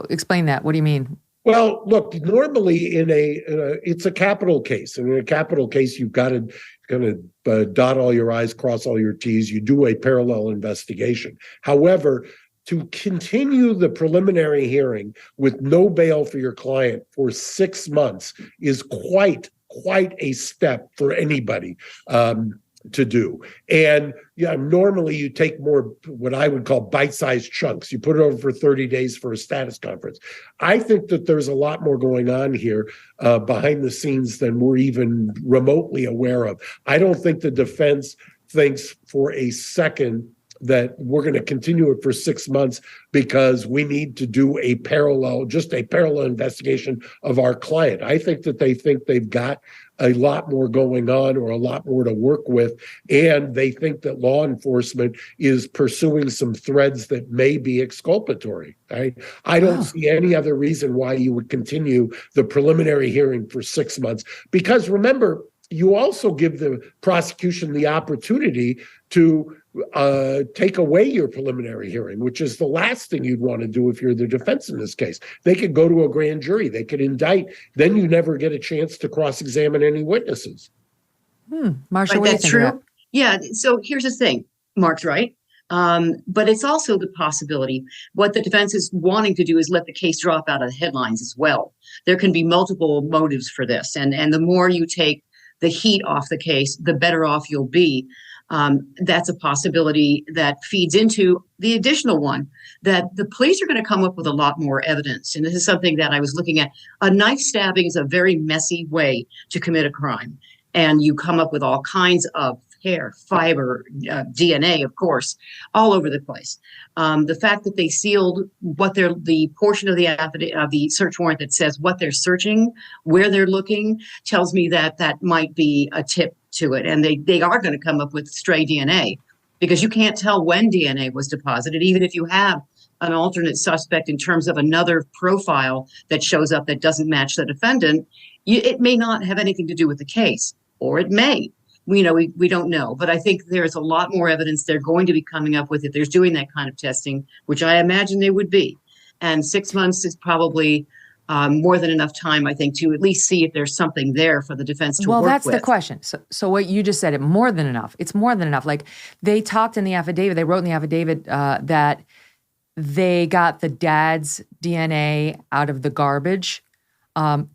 Explain that. What do you mean? Well, look, normally it's a capital case. And in a capital case, you've got to dot all your I's, cross all your T's. You do a parallel investigation. However, to continue the preliminary hearing with no bail for your client for 6 months is quite a step for anybody to do. And normally you take more what I would call bite-sized chunks. You put it over for 30 days for a status conference. I think that there's a lot more going on here behind the scenes than we're even remotely aware of. I don't think the defense thinks for a second that we're going to continue it for 6 months because we need to do a parallel investigation of our client. I think that they think they've got a lot more going on or a lot more to work with, and they think that law enforcement is pursuing some threads that may be exculpatory. I don't see any other reason why you would continue the preliminary hearing for 6 months, because remember, you also give the prosecution the opportunity to take away your preliminary hearing, which is the last thing you'd want to do if you're the defense in this case. They could go to a grand jury, they could indict, then you never get a chance to cross-examine any witnesses. Marcia, what do you think of that? Yeah, so here's the thing, Mark's right. But it's also the possibility, what the defense is wanting to do is let the case drop out of the headlines as well. There can be multiple motives for this, and the more you take the heat off the case, the better off you'll be. That's a possibility that feeds into the additional one, that the police are going to come up with a lot more evidence. And this is something that I was looking at. A knife stabbing is a very messy way to commit a crime. And you come up with all kinds of hair, fiber, DNA, of course, all over the place. The fact that they sealed the portion of the search warrant that says what they're searching, where they're looking, tells me that might be a tip to it. And they are going to come up with stray DNA, because you can't tell when DNA was deposited, even if you have an alternate suspect in terms of another profile that shows up that doesn't match the defendant. It may not have anything to do with the case, or it may. We don't know, but I think there's a lot more evidence they're going to be coming up with if there's doing that kind of testing, which I imagine they would be. And 6 months is probably more than enough time, I think, to at least see if there's something there for the defense to work with. Well, that's the question. So what you just said, more than enough. It's more than enough. Like they talked in the affidavit, they wrote in the affidavit that they got the dad's DNA out of the garbage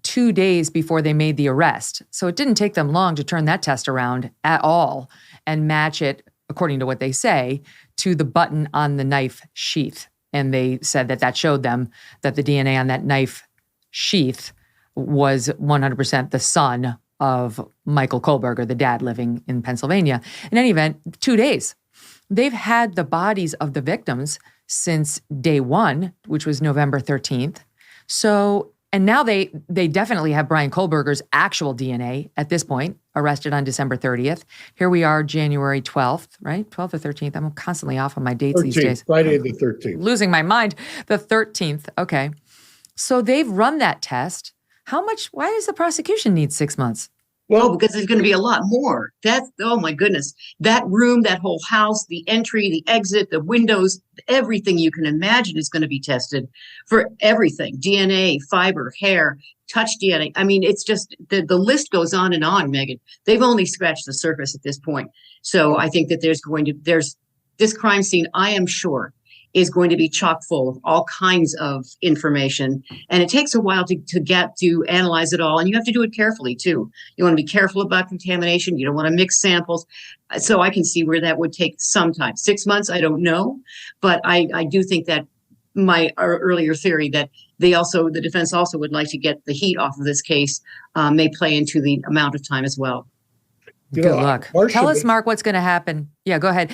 2 days before they made the arrest. So it didn't take them long to turn that test around at all and match it, according to what they say, to the button on the knife sheath. And they said that showed them that the DNA on that knife sheath was 100% the son of Michael Kohberger, the dad living in Pennsylvania. In any event, 2 days. They've had the bodies of the victims since day one, which was November 13th. And now they definitely have Bryan Kohberger's actual DNA at this point, arrested on December 30th. Here we are, January 12th, right? 12th or 13th. I'm constantly off on my dates 13th, these days. Friday the 13th. Losing my mind. The 13th. Okay. So they've run that test. Why does the prosecution need 6 months? Well, because there's going to be a lot more. Oh my goodness. That room, that whole house, the entry, the exit, the windows, everything you can imagine is going to be tested for everything. DNA, fiber, hair, touch DNA. I mean, it's just, the list goes on, Megyn. They've only scratched the surface at this point. So I think that there's this crime scene, I am sure, is going to be chock full of all kinds of information. And it takes a while to analyze it all. And you have to do it carefully too. You want to be careful about contamination. You don't want to mix samples. So I can see where that would take some time. 6 months, I don't know. But I do think that my earlier theory that the defense also would like to get the heat off of this case may play into the amount of time as well. Good luck. Marcia, tell us, Mark, what's going to happen. Yeah, go ahead.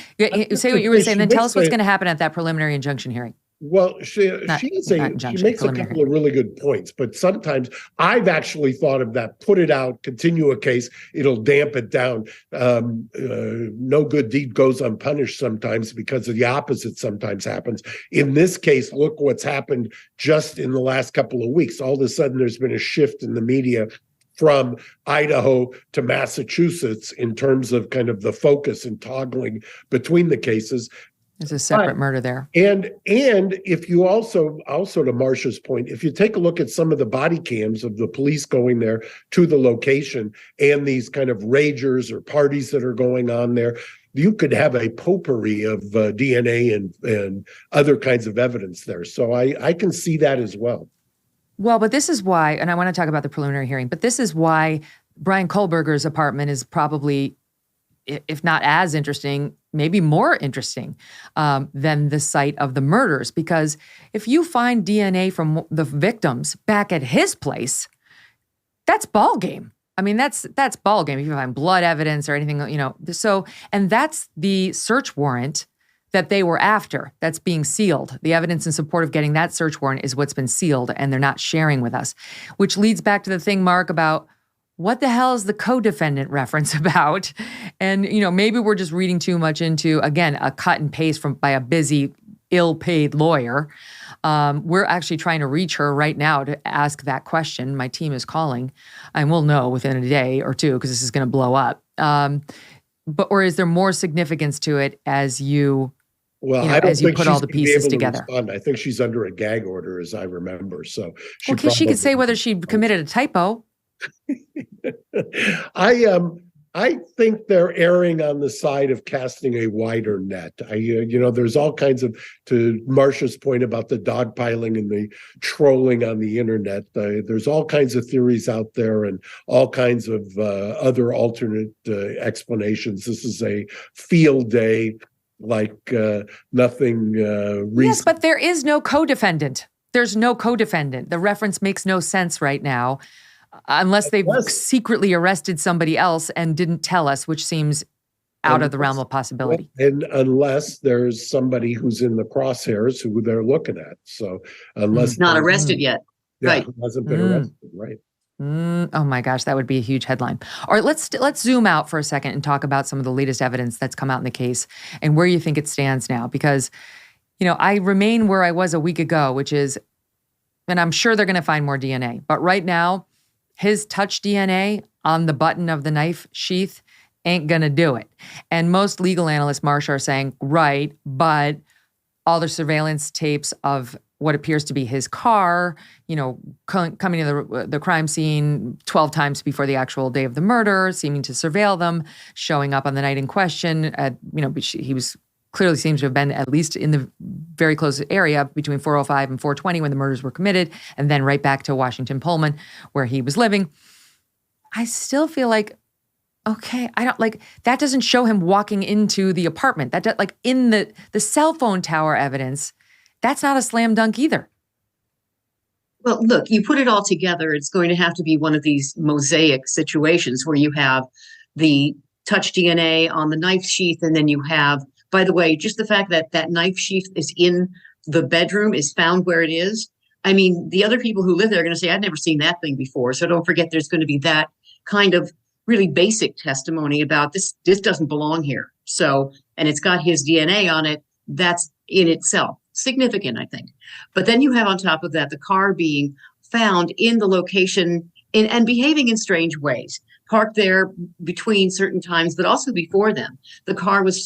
Say what you were saying, then tell us what's going to happen at that preliminary injunction hearing. Well, she makes a couple of really good points, but sometimes I've actually thought of that, put it out, continue a case, it'll damp it down. No good deed goes unpunished sometimes because of the opposite sometimes happens. In this case, look what's happened just in the last couple of weeks. All of a sudden, there's been a shift in the media from Idaho to Massachusetts in terms of kind of the focus and toggling between the cases. There's a separate murder there. And if you also to Marcia's point, if you take a look at some of the body cams of the police going there to the location and these kind of ragers or parties that are going on there, you could have a potpourri of DNA and other kinds of evidence there. So I can see that as well. Well, but this is why, and I want to talk about the preliminary hearing, but this is why Bryan Kohberger's apartment is probably, if not as interesting, maybe more interesting than the site of the murders. Because if you find DNA from the victims back at his place, that's ball game. I mean, that's ball game. If you find blood evidence or anything, so, and that's the search warrant that they were after, that's being sealed. The evidence in support of getting that search warrant is what's been sealed, and they're not sharing with us. Which leads back to the thing, Mark, about what the hell is the co-defendant reference about? And, maybe we're just reading too much into, again, a cut and paste by a busy, ill-paid lawyer. We're actually trying to reach her right now to ask that question. My team is calling, and we'll know within a day or two because this is going to blow up. Or is there more significance to it as you... Well, I don't as you think put all the pieces together. I think she's under a gag order, as I remember. So she could say whether she committed a typo. I think they're erring on the side of casting a wider net. There's all kinds of, to Marcia's point about the dogpiling and the trolling on the internet, there's all kinds of theories out there and all kinds of other alternate explanations. This is a field day like nothing recent. Yes, but there is no co-defendant. There's no co-defendant. The reference makes no sense right now unless they've secretly arrested somebody else and didn't tell us, which seems out of the realm of possibility. And unless there's somebody who's in the crosshairs who they're looking at. So unless not arrested yet. Yeah, right. Who hasn't been arrested, right. Oh my gosh, that would be a huge headline. All right, let's zoom out for a second and talk about some of the latest evidence that's come out in the case and where you think it stands now. Because, I remain where I was a week ago, which is, and I'm sure they're going to find more DNA. But right now, his touch DNA on the button of the knife sheath ain't going to do it. And most legal analysts, Marcia, are saying, right, but all the surveillance tapes of what appears to be his car, coming to the crime scene 12 times before the actual day of the murder, seeming to surveil them, showing up on the night in question. He was clearly seems to have been at least in the very close area between 4:05 and 4:20 when the murders were committed, and then right back to Washington Pullman where he was living. I still feel like, okay, that doesn't show him walking into the apartment. That in the cell phone tower evidence, that's not a slam dunk either. Well, look, you put it all together, it's going to have to be one of these mosaic situations where you have the touch DNA on the knife sheath, and then you have, by the way, just the fact that that knife sheath is in the bedroom, is found where it is. I mean, the other people who live there are going to say, I've never seen that thing before. So don't forget there's going to be that kind of really basic testimony about this doesn't belong here. So, and it's got his DNA on it. That's in itself significant, I think. But then you have on top of that the car being found in the location and behaving in strange ways, parked there between certain times, but also before them. The car was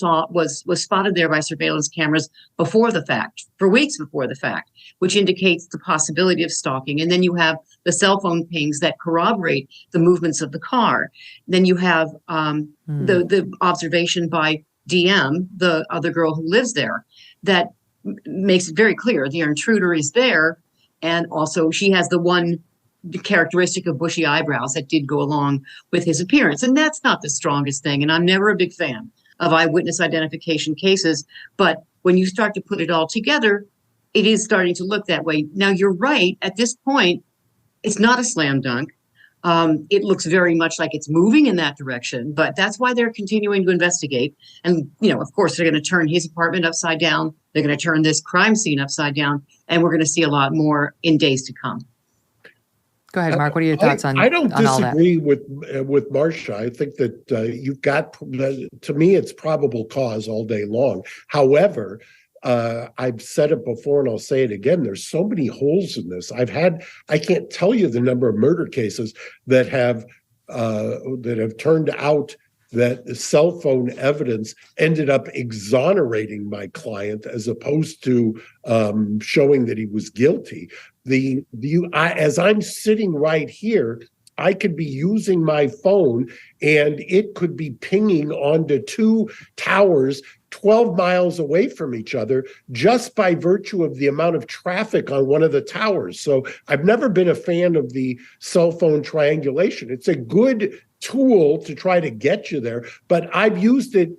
spotted there by surveillance cameras before the fact, for weeks before the fact, which indicates the possibility of stalking. And then you have the cell phone pings that corroborate the movements of the car. Then you have the observation by DM, the other girl who lives there, that makes it very clear the intruder is there. And also she has the one characteristic of bushy eyebrows that did go along with his appearance. And that's not the strongest thing. And I'm never a big fan of eyewitness identification cases. But when you start to put it all together, it is starting to look that way. Now, you're right. At this point, it's not a slam dunk. It looks very much like it's moving in that direction, but that's why they're continuing to investigate. And, of course, they're going to turn his apartment upside down. They're going to turn this crime scene upside down. And we're going to see a lot more in days to come. Go ahead, Mark. What are your thoughts on I don't on all that? disagree with Marcia. I think that you've got, to me, it's probable cause all day long. However, I've said it before and I'll say it again. There's so many holes in this. I can't tell you the number of murder cases that have turned out that the cell phone evidence ended up exonerating my client as opposed to showing that he was guilty. As I'm sitting right here, I could be using my phone and it could be pinging onto two towers 12 miles away from each other just by virtue of the amount of traffic on one of the towers. So I've never been a fan of the cell phone triangulation. It's a good tool to try to get you there, but I've used it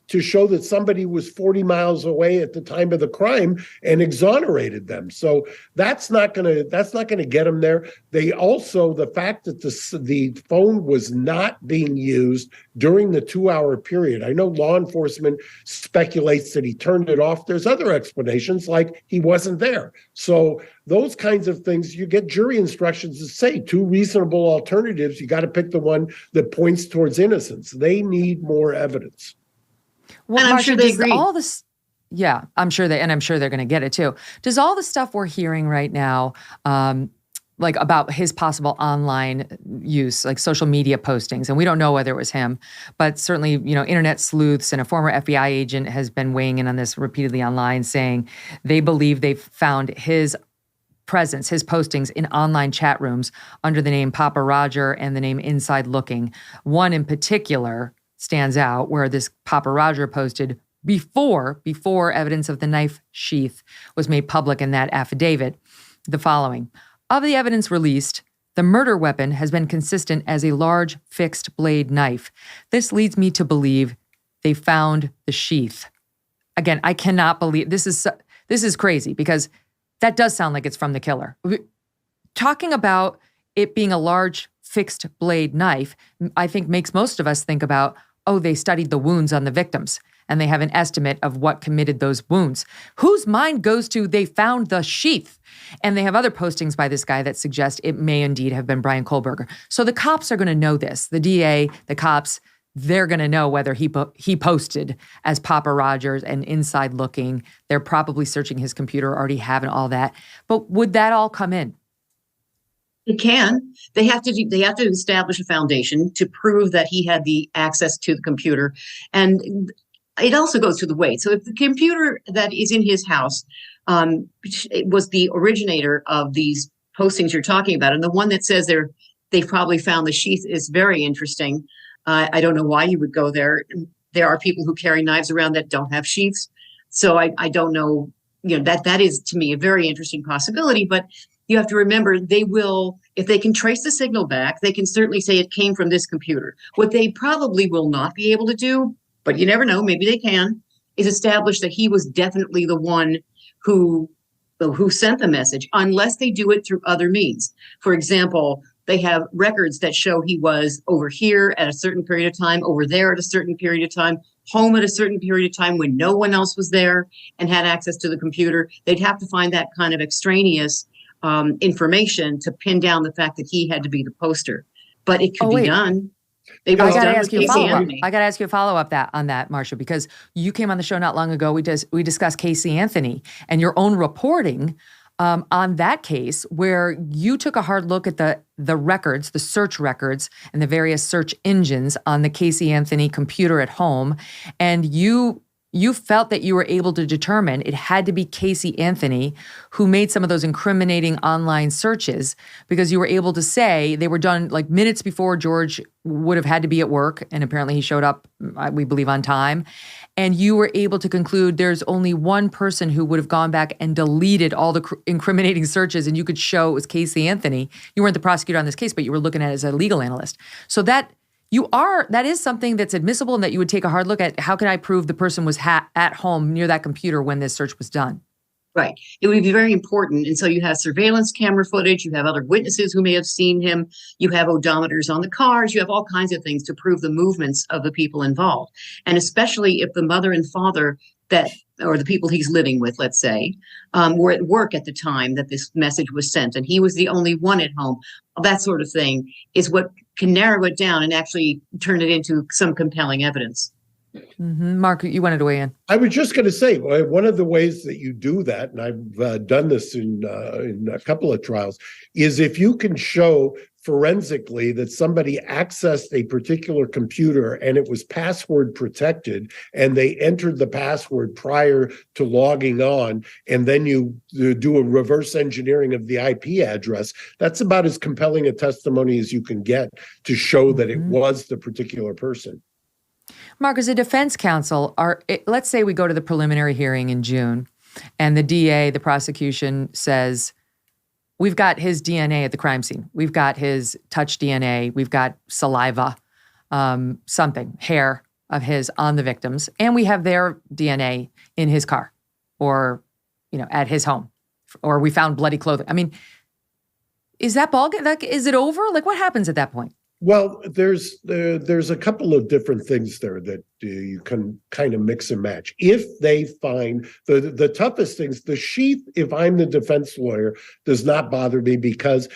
to show that somebody was 40 miles away at the time of the crime and exonerated them. So that's not going to get them there. They also, the fact that the phone was not being used during the 2-hour period. I know law enforcement speculates that he turned it off. There's other explanations like he wasn't there. So those kinds of things, you get jury instructions that say 2 reasonable alternatives. You got to pick the one that points towards innocence. They need more evidence. Well, and I'm Marcia, sure they does agree. all this, yeah, I'm sure they're going to get it too. Does all the stuff we're hearing right now, like about his possible online use, like social media postings, and we don't know whether it was him, but certainly, internet sleuths and a former FBI agent has been weighing in on this repeatedly online, saying they believe they've found his presence, his postings in online chat rooms under the name Papa Roger and the name Inside Looking. One in particular stands out where this Papa Roger posted before evidence of the knife sheath was made public in that affidavit, the following: of the evidence released, the murder weapon has been consistent as a large fixed blade knife. This leads me to believe they found the sheath. Again, I cannot believe this is crazy because that does sound like it's from the killer. Talking about it being a large fixed blade knife, I think makes most of us think about, oh, they studied the wounds on the victims and they have an estimate of what committed those wounds. Whose mind goes to they found the sheath? And they have other postings by this guy that suggest it may indeed have been Bryan Kohberger. So the cops are going to know this. The DA, the cops, they're going to know whether he posted as Papa Rogers and Inside Looking. They're probably searching his computer, already having all that. But would that all come in? It can. They have to establish a foundation to prove that he had the access to the computer. And it also goes to the weight. So if the computer that is in his house was the originator of these postings you're talking about, and the one that says they've probably found the sheath is very interesting. I don't know why you would go there. There are people who carry knives around that don't have sheaths. So I don't know, that is to me a very interesting possibility, but you have to remember they will, if they can trace the signal back, they can certainly say it came from this computer. What they probably will not be able to do, but you never know, maybe they can, is establish that he was definitely the one who sent the message, unless they do it through other means. For example, they have records that show he was over here at a certain period of time, over there at a certain period of time, home at a certain period of time when no one else was there and had access to the computer. They'd have to find that kind of extraneous information to pin down the fact that he had to be the poster. But it could be done. I got to ask you a follow-up on that, Marcia, because you came on the show not long ago. We discussed Casey Anthony and your own reporting on that case, where you took a hard look at the records, the search records, and the various search engines on the Casey Anthony computer at home, and you you felt that you were able to determine it had to be Casey Anthony who made some of those incriminating online searches, because you were able to say they were done like minutes before George would have had to be at work. And apparently he showed up, we believe, on time. And you were able to conclude there's only one person who would have gone back and deleted all the incriminating searches, and you could show it was Casey Anthony. You weren't the prosecutor on this case, but you were looking at it as a legal analyst. So that is something that's admissible, and that you would take a hard look at. How can I prove the person was at home near that computer when this search was done? Right. It would be very important. And so you have surveillance camera footage, you have other witnesses who may have seen him, you have odometers on the cars, you have all kinds of things to prove the movements of the people involved. And especially if the mother and father or the people he's living with, let's say, were at work at the time that this message was sent, and he was the only one at home, that sort of thing is what can narrow it down and actually turn it into some compelling evidence. Mm-hmm. Mark, you wanted to weigh in. I was just going to say, one of the ways that you do that, and I've done this in a couple of trials, is if you can show forensically that somebody accessed a particular computer and it was password protected, and they entered the password prior to logging on, and then you do a reverse engineering of the IP address, that's about as compelling a testimony as you can get to show that it was the particular person. Mark, as a defense counsel, let's say we go to the preliminary hearing in June, and the DA, the prosecution, says, we've got his DNA at the crime scene. We've got his touch DNA. We've got saliva, hair of his on the victims, and we have their DNA in his car, or at his home, or we found bloody clothing. I mean, is that is it over? Like, what happens at that point? Well, there's a couple of different things there that you can kind of mix and match. If they find the toughest things, the sheath, if I'm the defense lawyer, does not bother me, because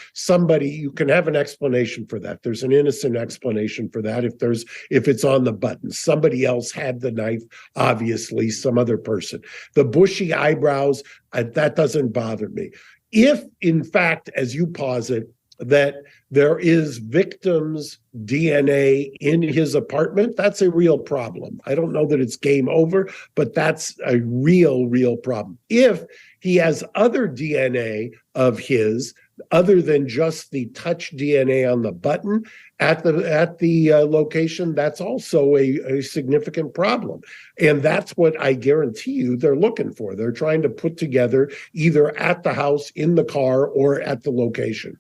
you can have an explanation for that. There's an innocent explanation for that. If it's on the button, somebody else had the knife, obviously some other person. The bushy eyebrows, that doesn't bother me. If in fact, as you posit, that there is victim's DNA in his apartment, that's a real problem. I don't know that it's game over, but that's a real problem. If he has other DNA of his, other than just the touch DNA on the button at the location, that's also a significant problem. And that's what I guarantee you they're looking for. They're trying to put together either at the house, in the car, or at the location.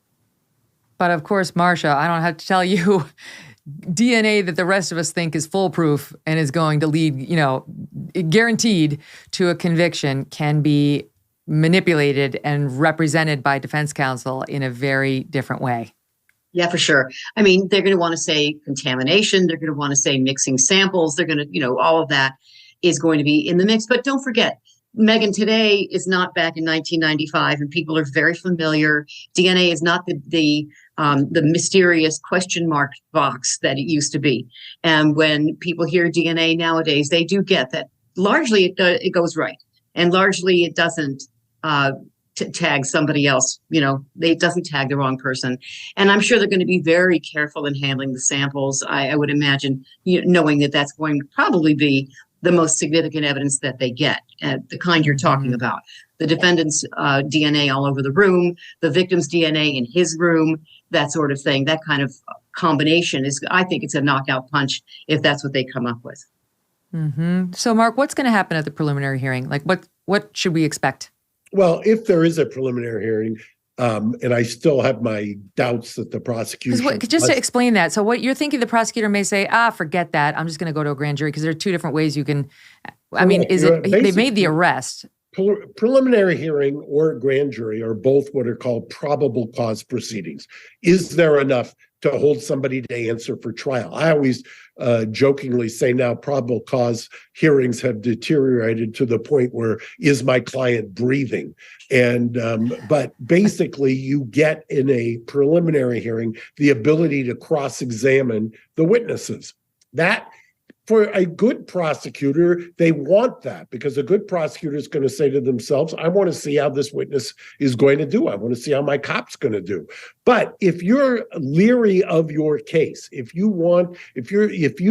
But of course, Marcia, I don't have to tell you, DNA that the rest of us think is foolproof and is going to lead, guaranteed to a conviction, can be manipulated and represented by defense counsel in a very different way. Yeah, for sure. I mean, they're going to want to say contamination. They're going to want to say mixing samples. They're going to, all of that is going to be in the mix. But don't forget, Megyn, today is not back in 1995, and people are very familiar. DNA is not the mysterious question mark box that it used to be. And when people hear DNA nowadays, they do get that largely it goes right, and largely it doesn't tag somebody else. It doesn't tag the wrong person. And I'm sure they're going to be very careful in handling the samples. I would imagine, knowing that that's going to probably be the most significant evidence that they get, the kind you're talking about. The defendant's DNA all over the room, the victim's DNA in his room, that sort of thing. That kind of combination I think it's a knockout punch if that's what they come up with. Mm-hmm. So, Mark, what's going to happen at the preliminary hearing? Like, what should we expect? Well, if there is a preliminary hearing, and I still have my doubts that the prosecution... Just to explain that, so what you're thinking, the prosecutor may say, forget that, I'm just going to go to a grand jury, because there are two different ways you can... they made the arrest. Preliminary hearing or grand jury are both what are called probable cause proceedings. Is there enough to hold somebody to answer for trial? I always jokingly say now probable cause hearings have deteriorated to the point where, is my client breathing? And but basically you get in a preliminary hearing the ability to cross-examine the witnesses. That for a good prosecutor, they want that, because a good prosecutor is going to say to themselves, I want to see how this witness is going to do. I want to see how my cop's going to do. But if you're leery of your case, if you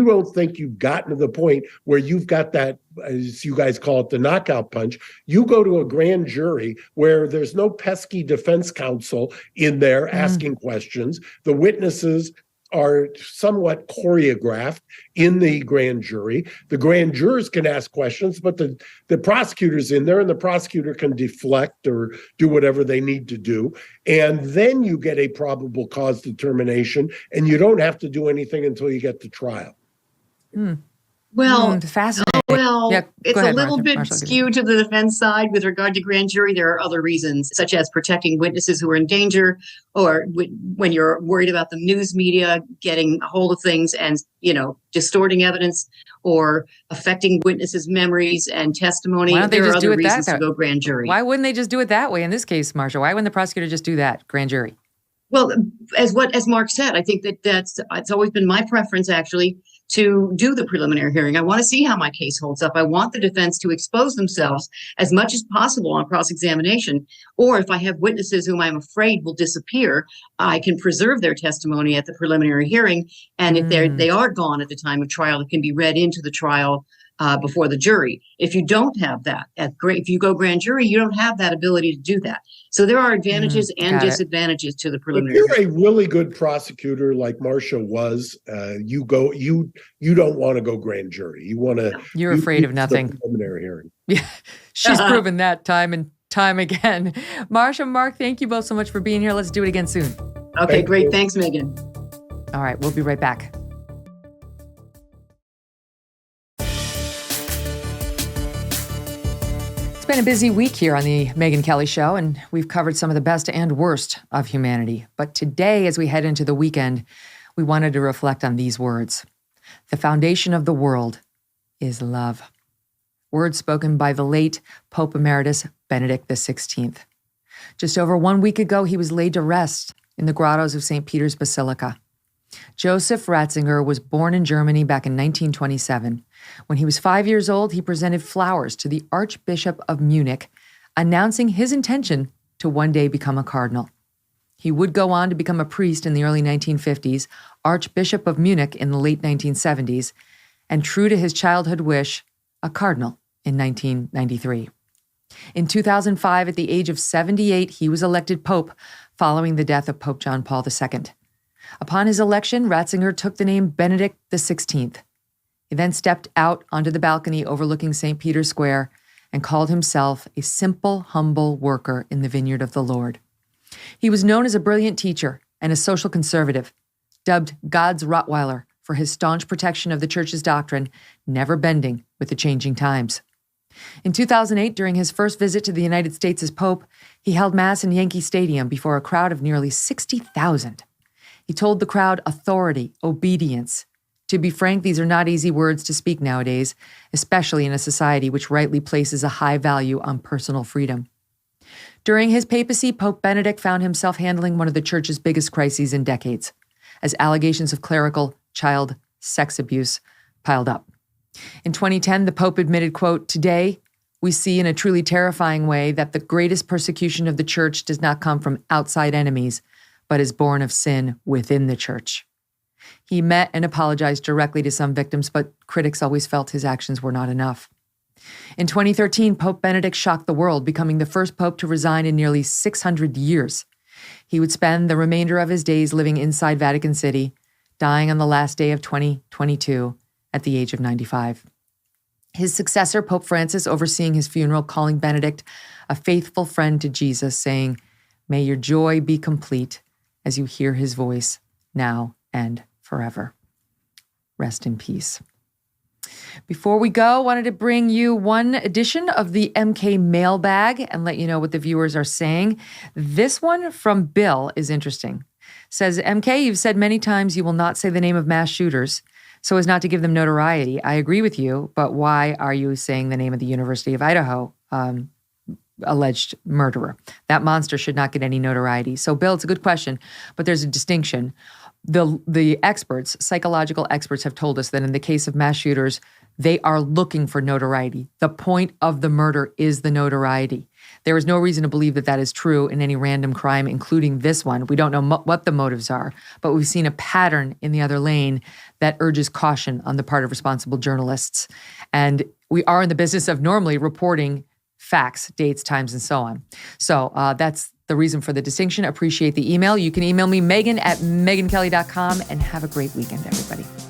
don't think you've gotten to the point where you've got that, as you guys call it, the knockout punch, you go to a grand jury where there's no pesky defense counsel in there asking questions. The witnesses are somewhat choreographed in the grand jury. The grand jurors can ask questions, but the prosecutor's in there, and the prosecutor can deflect or do whatever they need to do. And then you get a probable cause determination, and you don't have to do anything until you get to trial. Well, fascinating. Yeah, it's ahead, a little Marcia. bit skewed to the defense side with regard to grand jury. There are other reasons, such as protecting witnesses who are in danger, or when you're worried about the news media getting a hold of things and, distorting evidence or affecting witnesses' memories and testimony. Why don't they there just are do other it reasons that to go grand jury. Why wouldn't they just do it that way in this case, Marcia? Why wouldn't the prosecutor just do that, grand jury? Well, as Mark said, I think it's always been my preference, actually, to do the preliminary hearing. I want to see how my case holds up. I want the defense to expose themselves as much as possible on cross-examination. Or if I have witnesses whom I'm afraid will disappear, I can preserve their testimony at the preliminary hearing. And if they are gone at the time of trial, it can be read into the trial before the jury. If you don't have that, if you go grand jury, you don't have that ability to do that. So there are advantages and disadvantages to the preliminary. If you're a really good prosecutor like Marcia was, you don't want to go grand jury. You want to. You're afraid of nothing. Preliminary hearing. Yeah, she's proven that time and time again. Marcia, Mark, thank you both so much for being here. Let's do it again soon. Okay, great. Thanks, Megyn. All right, we'll be right back. It's been a busy week here on the Megyn Kelly Show, and we've covered some of the best and worst of humanity. But today, as we head into the weekend, we wanted to reflect on these words. The foundation of the world is love. Words spoken by the late Pope Emeritus Benedict XVI. Just over 1 week ago, he was laid to rest in the grottos of St. Peter's Basilica. Joseph Ratzinger was born in Germany back in 1927. When he was 5 years old, he presented flowers to the Archbishop of Munich, announcing his intention to one day become a cardinal. He would go on to become a priest in the early 1950s, Archbishop of Munich in the late 1970s, and true to his childhood wish, a cardinal in 1993. In 2005, at the age of 78, he was elected pope following the death of Pope John Paul II. Upon his election, Ratzinger took the name Benedict XVI. He then stepped out onto the balcony overlooking St. Peter's Square and called himself a simple, humble worker in the vineyard of the Lord. He was known as a brilliant teacher and a social conservative, dubbed God's Rottweiler for his staunch protection of the church's doctrine, never bending with the changing times. In 2008, during his first visit to the United States as Pope, he held Mass in Yankee Stadium before a crowd of nearly 60,000. He told the crowd authority, obedience. To be frank, these are not easy words to speak nowadays, especially in a society which rightly places a high value on personal freedom. During his papacy, Pope Benedict found himself handling one of the church's biggest crises in decades, as allegations of clerical child sex abuse piled up. In 2010, the Pope admitted, quote, "Today, we see in a truly terrifying way that the greatest persecution of the church does not come from outside enemies, but is born of sin within the church." He met and apologized directly to some victims, but critics always felt his actions were not enough. In 2013, Pope Benedict shocked the world, becoming the first pope to resign in nearly 600 years. He would spend the remainder of his days living inside Vatican City, dying on the last day of 2022 at the age of 95. His successor, Pope Francis, overseeing his funeral, calling Benedict a faithful friend to Jesus, saying, "May your joy be complete as you hear his voice now and forever." Rest in peace. Before we go, I wanted to bring you one edition of the MK Mailbag and let you know what the viewers are saying. This one from Bill is interesting. Says, "MK, you've said many times you will not say the name of mass shooters so as not to give them notoriety. I agree with you, but why are you saying the name of the University of Idaho alleged murderer? That monster should not get any notoriety." So, Bill, it's a good question, but there's a distinction. The experts, psychological experts, have told us that in the case of mass shooters, they are looking for notoriety. The point of the murder is the notoriety. There is no reason to believe that that is true in any random crime, including this one. We don't know what the motives are, but we've seen a pattern in the other lane that urges caution on the part of responsible journalists. And we are in the business of normally reporting facts, dates, times, and so on. So that's the reason for the distinction. Appreciate the email. You can email me, Megyn at megynkelly.com, and have a great weekend, everybody.